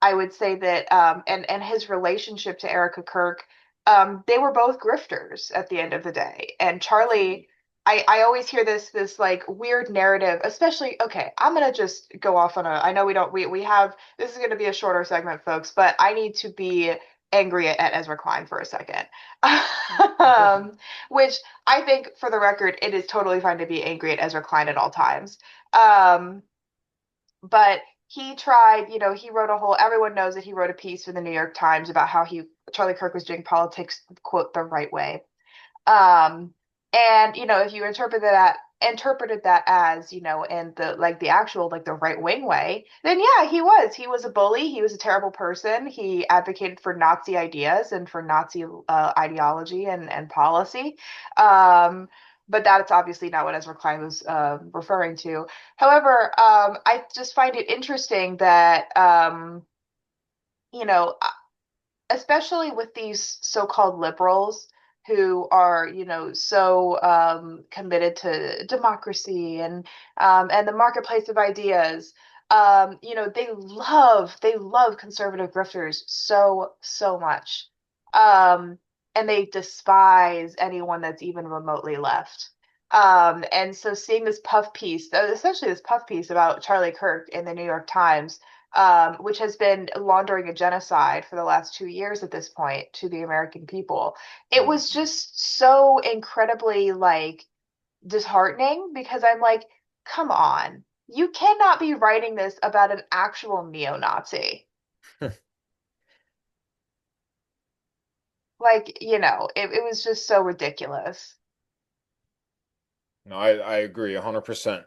S2: I would say that and his relationship to Erica Kirk, they were both grifters at the end of the day. And Charlie,
S3: Absolutely.
S2: I always hear this like weird narrative, especially, okay, I'm gonna just go off on a, I know we have, this is gonna be a shorter segment, folks, but I need to be angry at Ezra Klein for a second. um, which I think, for the record, it is totally fine to be angry at Ezra Klein at all times. Um, but he tried, he wrote a whole, everyone knows that he wrote a piece for the New York Times about how Charlie Kirk was doing politics, quote, the right way. Um, and if you interpreted that as, in the like the actual like the right wing way, then yeah, he was a bully. He was a terrible person. He advocated for Nazi ideas and for Nazi ideology and policy. But that's obviously not what Ezra Klein was referring to. However, I just find it interesting that especially with these so-called liberals who are, so committed to democracy and the marketplace of ideas. They love conservative grifters so much. Um, and they despise anyone that's even remotely left. And so seeing this puff piece, essentially this puff piece about Charlie Kirk in the New York Times, which has been laundering a genocide for the last 2 years at this point to the American people. It was
S3: Mhm.
S2: just so incredibly like disheartening because I'm like, come on, you cannot be writing this about an actual neo-Nazi. Like, it was just so ridiculous.
S3: No, I agree 100%.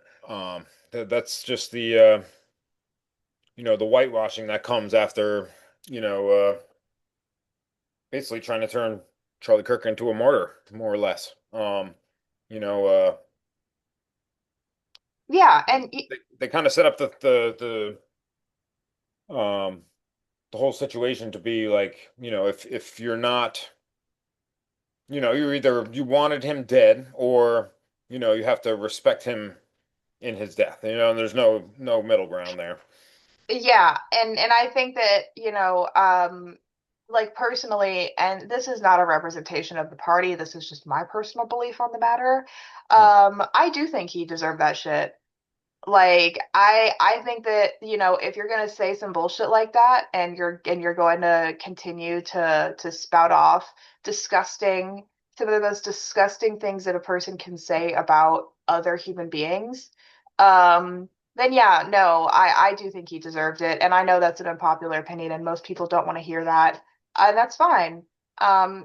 S3: That's just the whitewashing that comes after, you know, basically trying to turn Charlie Kirk into a martyr, more or less. You know,
S2: Yeah, and
S3: they kind of set up um the whole situation to be like, if you're not, you're either you wanted him dead or, you have to respect him in his death. And there's no middle ground there.
S2: yeah, and I think that, like personally, and this is not a representation of the party, this is just my personal belief on the matter.
S3: No.
S2: I do think he deserved that shit. Like I think that, if you're gonna say some bullshit like that and you're going to continue to spout off disgusting some of the most disgusting things that a person can say about other human beings, then yeah, no, I do think he deserved it. And I know that's an unpopular opinion and most people don't want to hear that. And that's fine.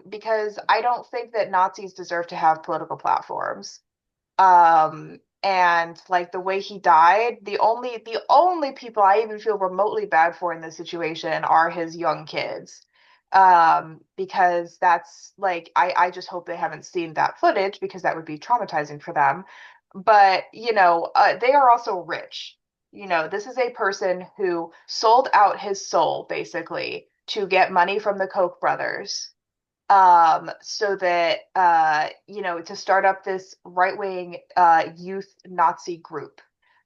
S2: Because I don't think that Nazis deserve to have political platforms. And like the way he died, the only people I even feel remotely bad for in this situation are his young kids. Because that's like I just hope they haven't seen that footage because that would be traumatizing for them. But they are also rich. This is a person who sold out his soul basically to get money from the Koch brothers, so that to start up this right-wing youth Nazi group,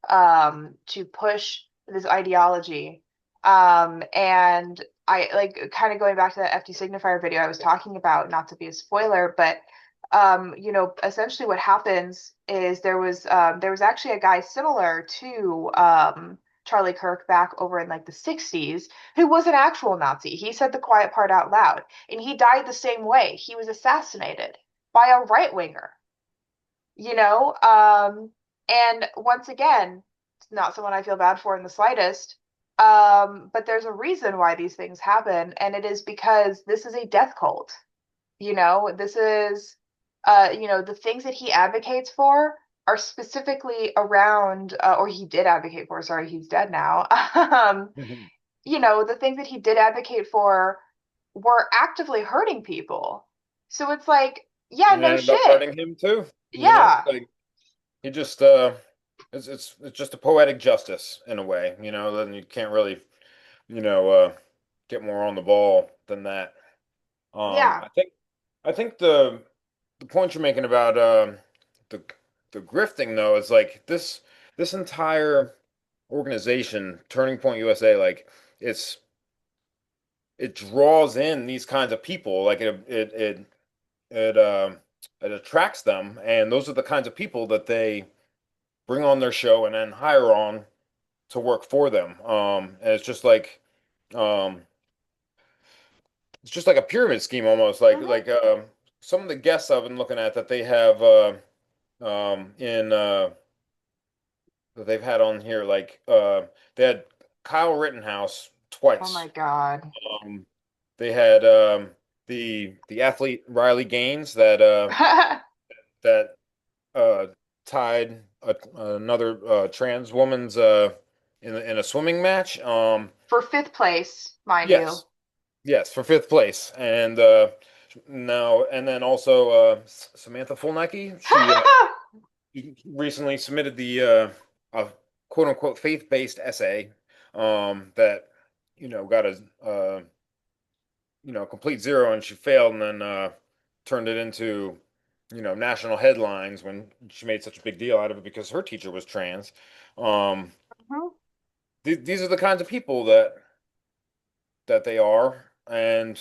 S2: to push this ideology. And I like kind of going back to that F.D Signifier video I was talking about, not to be a spoiler, but essentially what happens is there was actually a guy similar to Charlie Kirk back over in like the 60s who was an actual Nazi. He said the quiet part out loud and he died the same way. He was assassinated by a right winger, you know? And once again, it's not someone I feel bad for in the slightest. But there's a reason why these things happen, and it is because this is a death cult. This is, the things that he advocates for are specifically around, or he did advocate for, sorry, he's dead now.
S3: Mhm.
S2: The things that he did advocate for were actively hurting people. So it's like, yeah,
S3: And it
S2: no
S3: ended up
S2: shit.
S3: hurting him too.
S2: Yeah.
S3: Like he just it's just a poetic justice in a way. Then you can't really, you know, uh, get more on the ball than that.
S2: Yeah.
S3: I think the point you're making about the the grifting though is like this entire organization, Turning Point USA, like it's it draws in these kinds of people, like it attracts them, and those are the kinds of people that they bring on their show and then hire on to work for them. And um, it's just like a pyramid scheme almost. Like
S2: Hmm.
S3: like some of the guests I've been looking at that they have in that they've had on here, like they had Kyle Rittenhouse
S2: Oh
S3: twice.
S2: my God.
S3: Um, they had the athlete Riley Gaines that uh, tied another trans woman's in a swimming match.
S2: For fifth place, mind you.
S3: Yes, yes, for fifth place, and no, and then also Samantha Fulnecke. She recently submitted the a quote unquote faith-based essay that got a complete zero and she failed and then turned it into, national headlines when she made such a big deal out of it because her teacher was trans. Um,
S2: Mhm.
S3: these are the kinds of people that they are, and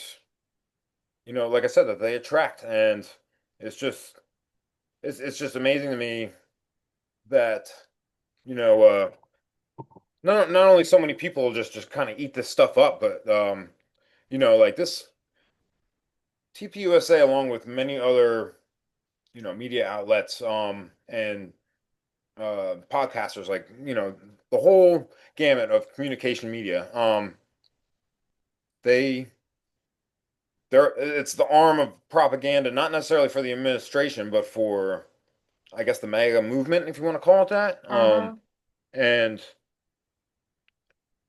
S3: like I said, that they attract, and it's just it's just amazing to me that you know not only so many people just kind of eat this stuff up, but like this TPUSA along with many other media outlets and podcasters, like the whole gamut of communication media, they it's the arm of propaganda, not necessarily for the administration, but for, I guess, the MAGA movement, if you want to call it that.
S2: Mhm.
S3: And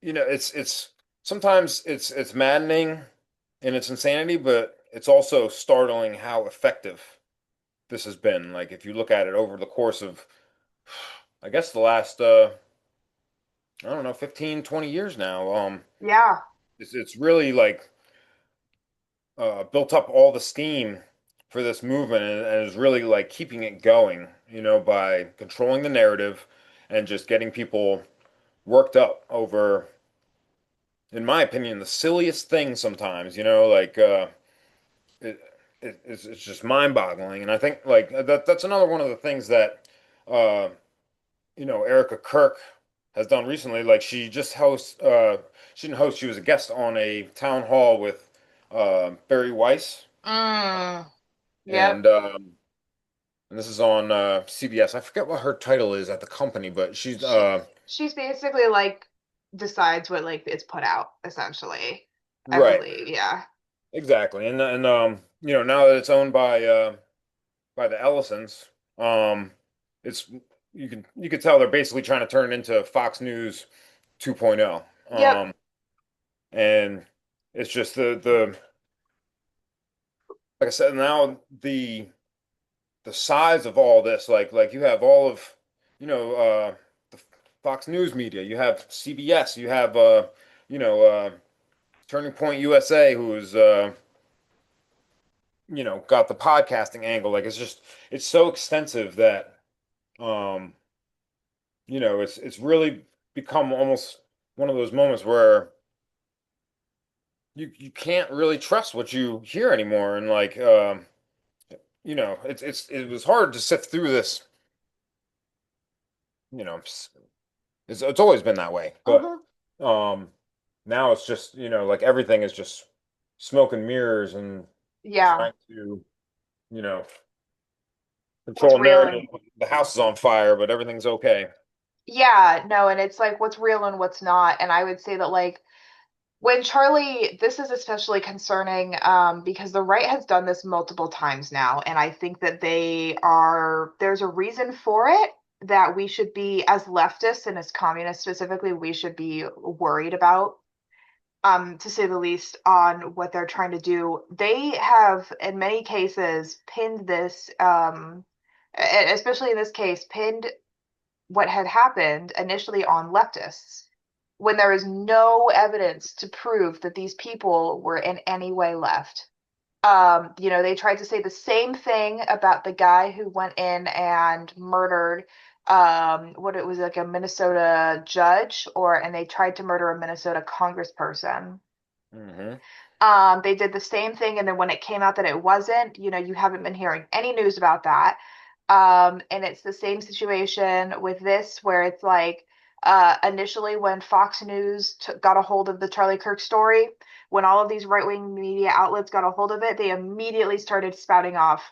S3: it's sometimes it's maddening in its insanity, but it's also startling how effective this has been. Like if you look at it over the course of, I guess, the last I don't know, 15, 20 years now.
S2: Yeah.
S3: It's really like built up all the steam for this movement and is really like keeping it going, by controlling the narrative and just getting people worked up over, in my opinion, the silliest thing sometimes, like it, it's just mind-boggling. And I think like that's another one of the things that uh, Erica Kirk has done recently. Like she didn't host, she was a guest on a town hall with Barry Weiss.
S2: Mm. Yep.
S3: And this is on CBS. I forget what her title is at the company, but she's
S2: She's basically like decides what like it's put out, essentially. I
S3: right,
S2: believe. Yeah.
S3: exactly. And now that it's owned by the Ellisons, um, it's you can tell they're basically trying to turn it into Fox News 2.0.
S2: Yep.
S3: And it's just the like I said, now the size of all this, like you have all of, the Fox News media, you have CBS, you have you know, uh, Turning Point USA, who's got the podcasting angle. Like it's so extensive that um, it's really become almost one of those moments where you can't really trust what you hear anymore. And like it was hard to sift through this, you know, it's always been that way. But
S2: Hmm.
S3: um now it's just, like everything is just smoke and mirrors and
S2: Yeah.
S3: trying to, you know,
S2: What's
S3: control
S2: real
S3: narrative.
S2: and
S3: The house is on fire, but everything's okay.
S2: yeah, no, and it's like what's real and what's not. And I would say that like when Charlie, this is especially concerning because the right has done this multiple times now, and I think that there's a reason for it that we should be, as leftists and as communists specifically, we should be worried about, to say the least, on what they're trying to do. They have, in many cases, pinned this, especially in this case, pinned what had happened initially on leftists when there is no evidence to prove that these people were in any way left. They tried to say the same thing about the guy who went in and murdered what it was like a Minnesota judge, and they tried to murder a Minnesota congressperson.
S3: Hmm.
S2: They did the same thing, and then when it came out that it wasn't, you haven't been hearing any news about that. And it's the same situation with this, where it's like initially when Fox News got a hold of the Charlie Kirk story, when all of these right-wing media outlets got a hold of it, they immediately started spouting off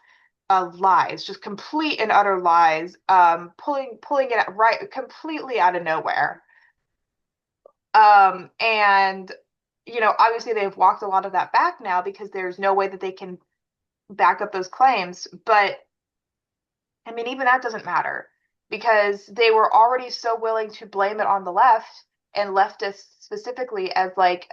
S2: lies, just complete and utter lies, pulling it right completely out of nowhere. And obviously they've walked a lot of that back now because there's no way that they can back up those claims. But I mean, even that doesn't matter because they were already so willing to blame it on the left and leftists specifically as like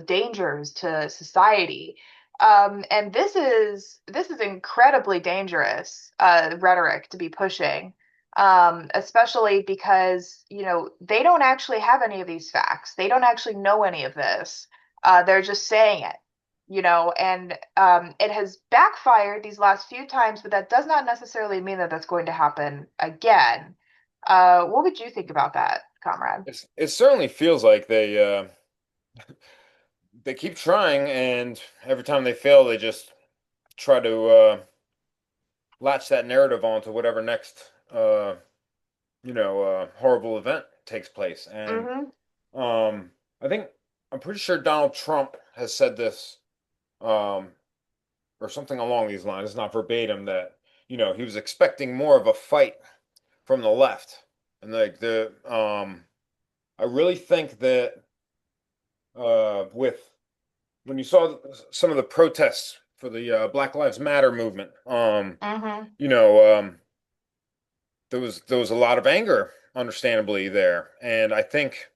S2: dangers to society. And this is incredibly dangerous rhetoric to be pushing. especially because, they don't actually have any of these facts. They don't actually know any of this. They're just saying it, and it has backfired these last few times, but that does not necessarily mean that that's going to happen again. What would you think about that, comrade?
S3: It certainly feels like they keep trying, and every time they fail, they just try to latch that narrative onto whatever next horrible event takes place. And
S2: Hmm.
S3: I think I'm pretty sure Donald Trump has said this, um, or something along these lines. It's not verbatim that, he was expecting more of a fight from the left. And like I really think that with when you saw some of the protests for the Black Lives Matter movement,
S2: Hmm.
S3: you know, there was a lot of anger, understandably there, and I think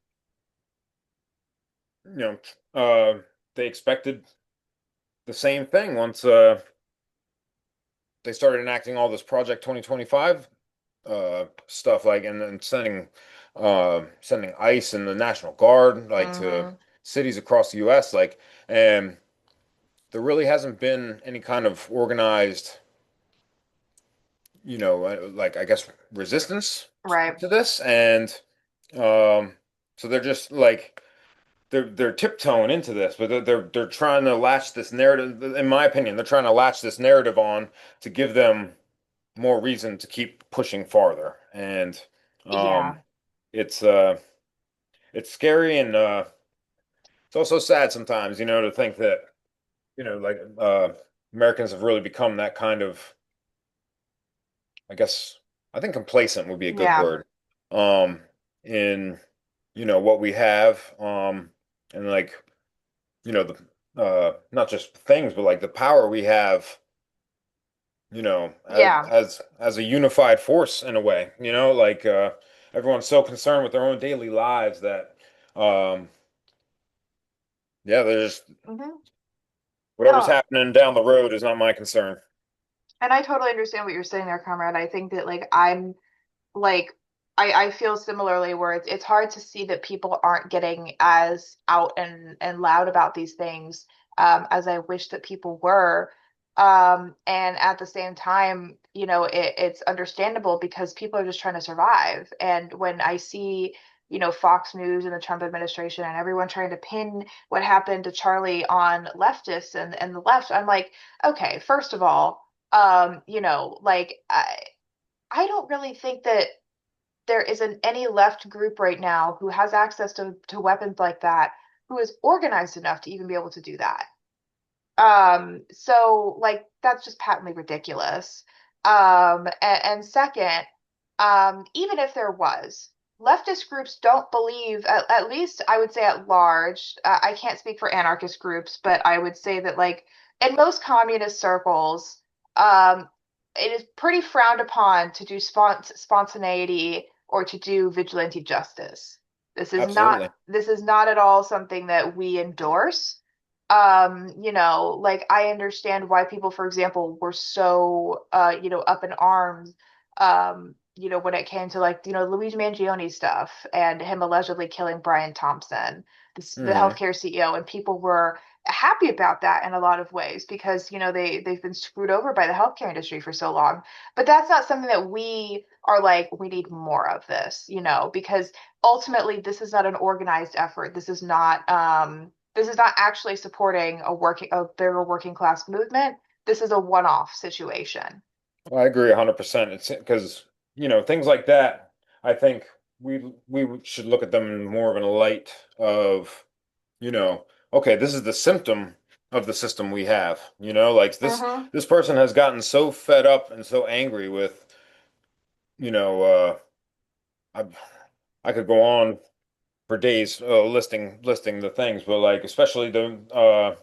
S3: they expected the same thing once they started enacting all this Project 2025 stuff, like and sending ICE and the National Guard like to
S2: Hmm.
S3: cities across the U.S. like, and there really hasn't been any kind of organized, like I guess resistance
S2: Right.
S3: to this, and so they're just like they're tiptoeing into this, but they're trying to latch this narrative. In my opinion, they're trying to latch this narrative on to give them more reason to keep pushing farther, and um,
S2: Yeah.
S3: it's it's scary, and it's also sad sometimes, to think that like Americans have really become that kind of, I guess, I think complacent would be a good
S2: Yeah.
S3: word, um, in what we have, and like the not just things, but like the power we have, as
S2: Yeah.
S3: as a unified force in a way, like everyone's so concerned with their own daily lives that um yeah, there's
S2: Hmm.
S3: whatever's
S2: No.
S3: happening down the road is not my concern.
S2: And I totally understand what you're saying there, comrade. I think that like I feel similarly where it's hard to see that people aren't getting as out and loud about these things as I wish that people were. And at the same time, it's understandable because people are just trying to survive. And when I see, Fox News and the Trump administration and everyone trying to pin what happened to Charlie on leftists and the left, I'm like, okay, first of all, like I don't really think that there isn't any left group right now who has access to weapons like that who is organized enough to even be able to do that. So like that's just patently ridiculous. And second, even if there was, leftist groups don't believe, at least I would say at large, I can't speak for anarchist groups, but I would say that like in most communist circles, um, it is pretty frowned upon to do spontaneity or to do vigilante justice.
S3: Absolutely.
S2: This is not at all something that we endorse. Like I understand why people, for example, were so up in arms, when it came to like, Luigi Mangione stuff and him allegedly killing Brian Thompson, the
S3: Hmm.
S2: healthcare CEO, and people were happy about that in a lot of ways because, they've been screwed over by the healthcare industry for so long. But that's not something that we are like, we need more of this, because ultimately this is not an organized effort. This is not actually supporting a bigger working class movement. This is a one-off situation.
S3: I agree 100%. It's because, things like that, I think we should look at them in more of a light of, you know, okay, this is the symptom of the system we have. Like
S2: Hmm.
S3: this person has gotten so fed up and so angry with, you know, I I could go on for days listing the things, but like especially the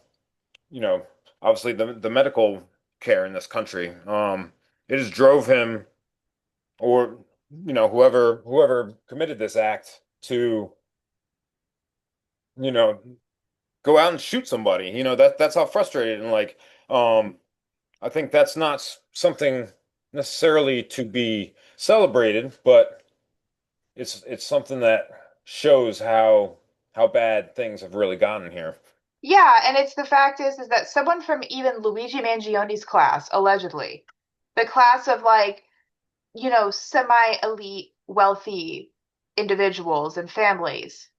S3: you know, obviously the medical care in this country. It just drove him, or whoever committed this act, to, you know, go out and shoot somebody. That's how frustrated, and um I think that's not something necessarily to be celebrated, but it's something that shows how bad things have really gotten here.
S2: Yeah, and it's the fact is that someone from even Luigi Mangione's class, allegedly, the class of like, semi-elite wealthy individuals and families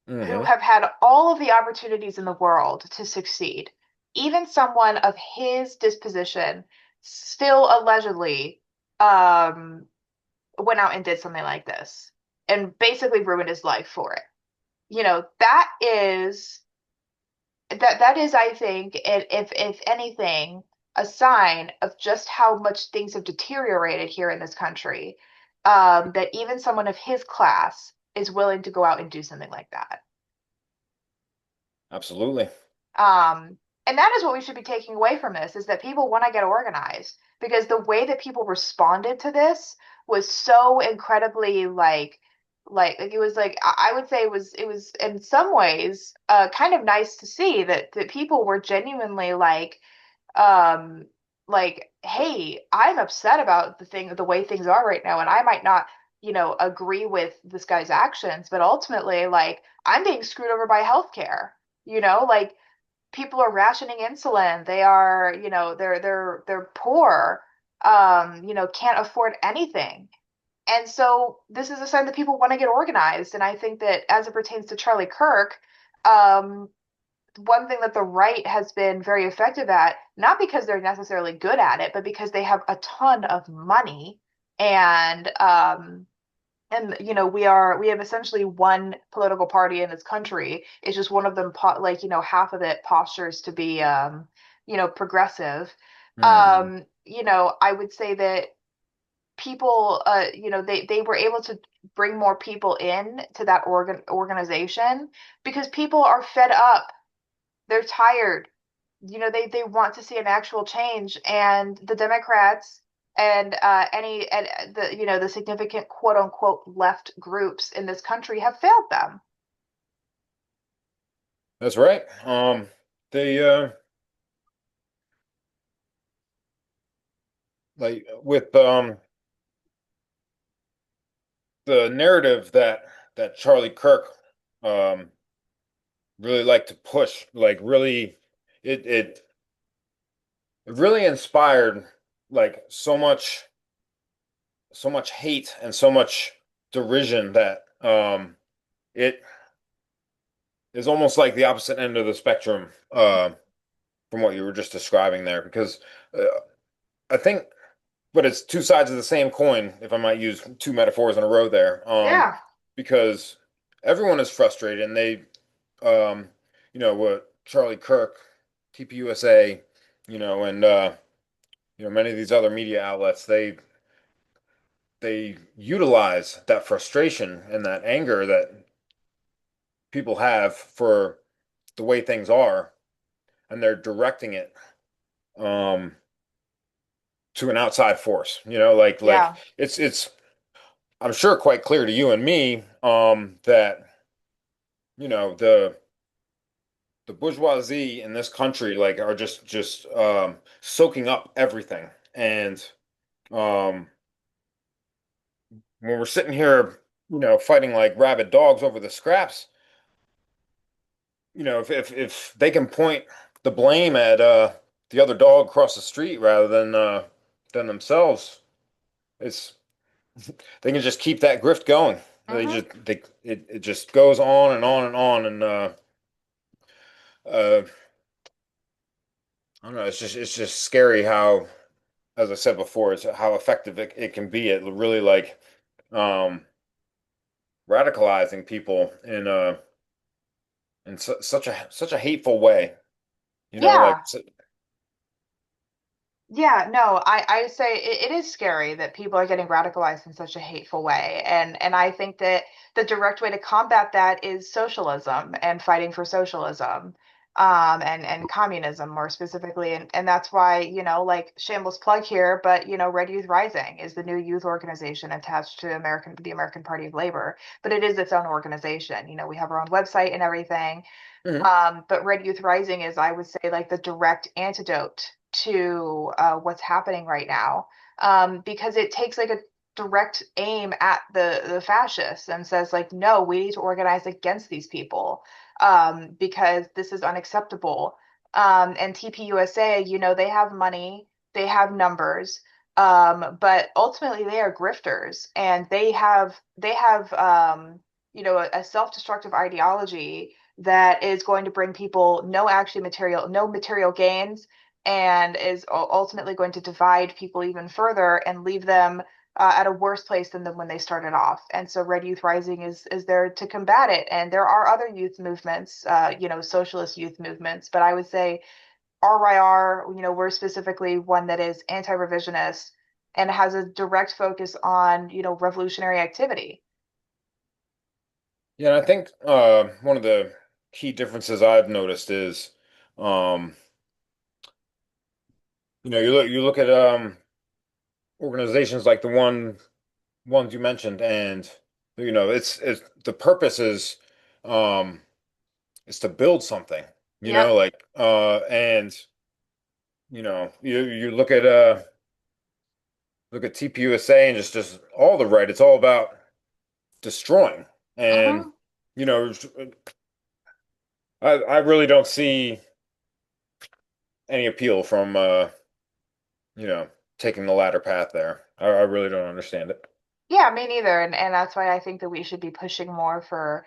S2: who
S3: Hmm.
S2: have had all of the opportunities in the world to succeed, even someone of his disposition still allegedly um, went out and did something like this and basically ruined his life for it. That is, I think, if anything, a sign of just how much things have deteriorated here in this country. That even someone of his class is willing to go out and do something like that.
S3: Absolutely.
S2: And that is what we should be taking away from this is that people want to get organized because the way that people responded to this was so incredibly like it was like I would say it was in some ways kind of nice to see that people were genuinely um like, hey, I'm upset about the way things are right now, and I might not, agree with this guy's actions, but ultimately, like, I'm being screwed over by healthcare. Like, people are rationing insulin. They are, they're poor. Can't afford anything. And so this is a sign that people want to get organized. And I think that as it pertains to Charlie Kirk, um, one thing that the right has been very effective at, not because they're necessarily good at it, but because they have a ton of money and we have essentially one political party in this country. It's just one of them half of it postures to be progressive.
S3: Hmm.
S2: I would say that people they were able to bring more people in to that organization because people are fed up, they're tired, they want to see an actual change, and the Democrats and any and the significant quote unquote left groups in this country have failed them.
S3: That's right. They like with the narrative that Charlie Kirk um really liked to push, like really it it it really inspired like so much hate and so much derision that it is almost like the opposite end of the spectrum from what you were just describing there because uh, I think but it's two sides of the same coin, if I might use two metaphors in a row there.
S2: Yeah.
S3: Because everyone is frustrated and um, what Charlie Kirk, TPUSA, and many of these other media outlets, they utilize that frustration and that anger that people have for the way things are, and they're directing it um, to an outside force. Like
S2: Yeah.
S3: it's I'm sure quite clear to you and me that the bourgeoisie in this country like are just soaking up everything. And um, when we're sitting here, fighting like rabid dogs over the scraps, if they can point the blame at the other dog across the street rather than themselves, it's they can just keep that grift going.
S2: Hmm.
S3: It just goes on and on and on and uh I don't know, it's just scary how, as I said before, it's how effective it can be at really like um radicalizing people in such a hateful way. Like
S2: Yeah. Yeah, no, I say it is scary that people are getting radicalized in such a hateful way. And I think that the direct way to combat that is socialism and fighting for socialism, and communism more specifically. And that's why, like shameless plug here, but Red Youth Rising is the new youth organization attached to the American Party of Labor, but it is its own organization. We have our own website and everything.
S3: Mhm.
S2: But Red Youth Rising is, I would say, like the direct antidote to what's happening right now. Because it takes like direct aim at the fascists and says like, no, we need to organize against these people because this is unacceptable. And TPUSA, they have money, they have numbers, but ultimately they are grifters, and they have a self-destructive ideology that is going to bring people no material gains, and is ultimately going to divide people even further and leave them at a worse place than when they started off. And so Red Youth Rising is there to combat it. And there are other youth movements, socialist youth movements, but I would say RYR, we're specifically one that is anti-revisionist and has a direct focus on, revolutionary activity.
S3: Yeah, and I think one of the key differences I've noticed is, um, you look at organizations like the ones you mentioned, and it's the purpose um is to build something,
S2: Yep.
S3: and you look at TPUSA and just all the right. It's all about destroying, and
S2: Hmm.
S3: you know I really don't see any appeal from you know taking the latter path there. I really don't understand it.
S2: Yeah, me neither. And that's why I think that we should be pushing more for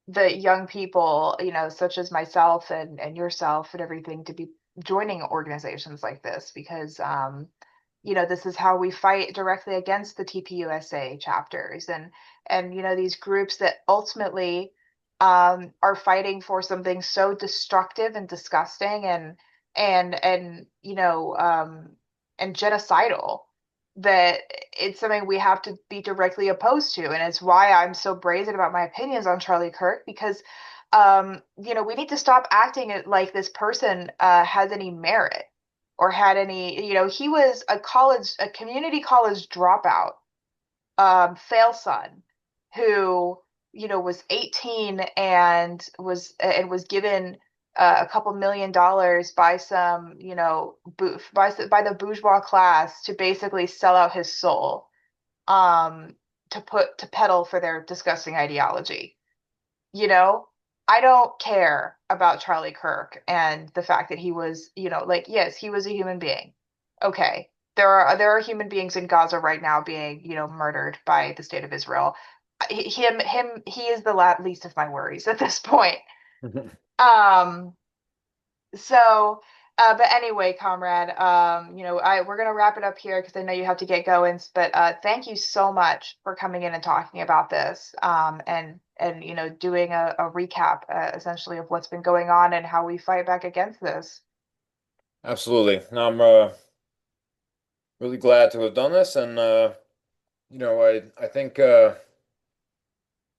S2: the young people, such as myself and yourself and everything, to be joining organizations like this because, this is how we fight directly against the TPUSA chapters and these groups that ultimately are fighting for something so destructive and disgusting and genocidal, that it's something we have to be directly opposed to. And it's why I'm so brazen about my opinions on Charlie Kirk, because we need to stop acting like this person has any merit or had any, he was a community college dropout, fail son who, was 18 and was given a couple $1 million by some, by the bourgeois class to basically sell out his soul, um, to peddle for their disgusting ideology. You know, I don't care about Charlie Kirk and the fact that he was, like, yes, he was a human being. Okay. There are human beings in Gaza right now being, murdered by the state of Israel. He is the least of my worries at this point. Um, so, but anyway, comrade, we're gonna wrap it up here because I know you have to get going. But thank you so much for coming in and talking about this, and doing a recap, essentially, of what's been going on and how we fight back against this.
S3: Absolutely. No, I'm really glad to have done this, and I think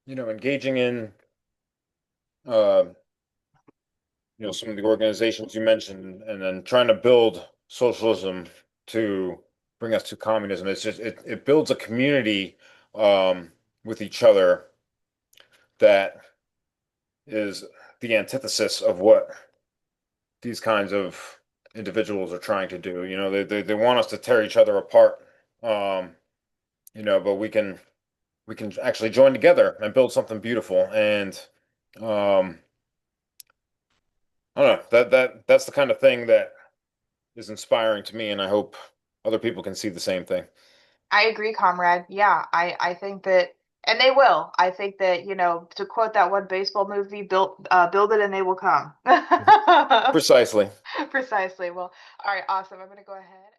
S3: engaging in uh, some of the organizations you mentioned, and then trying to build socialism to bring us to communism. It builds a community with each other that is the antithesis of what these kinds of individuals are trying to do. They want us to tear each other apart. Um, but we can actually join together and build something beautiful. And um, I don't know, that's the kind of thing that is inspiring to me, and I hope other people can see the same thing.
S2: I agree, comrade. Yeah, I think that, and they will. I think that, to quote that one baseball movie, build it and they will come.
S3: Precisely.
S2: Precisely. Well, all right, awesome. I'm gonna go ahead.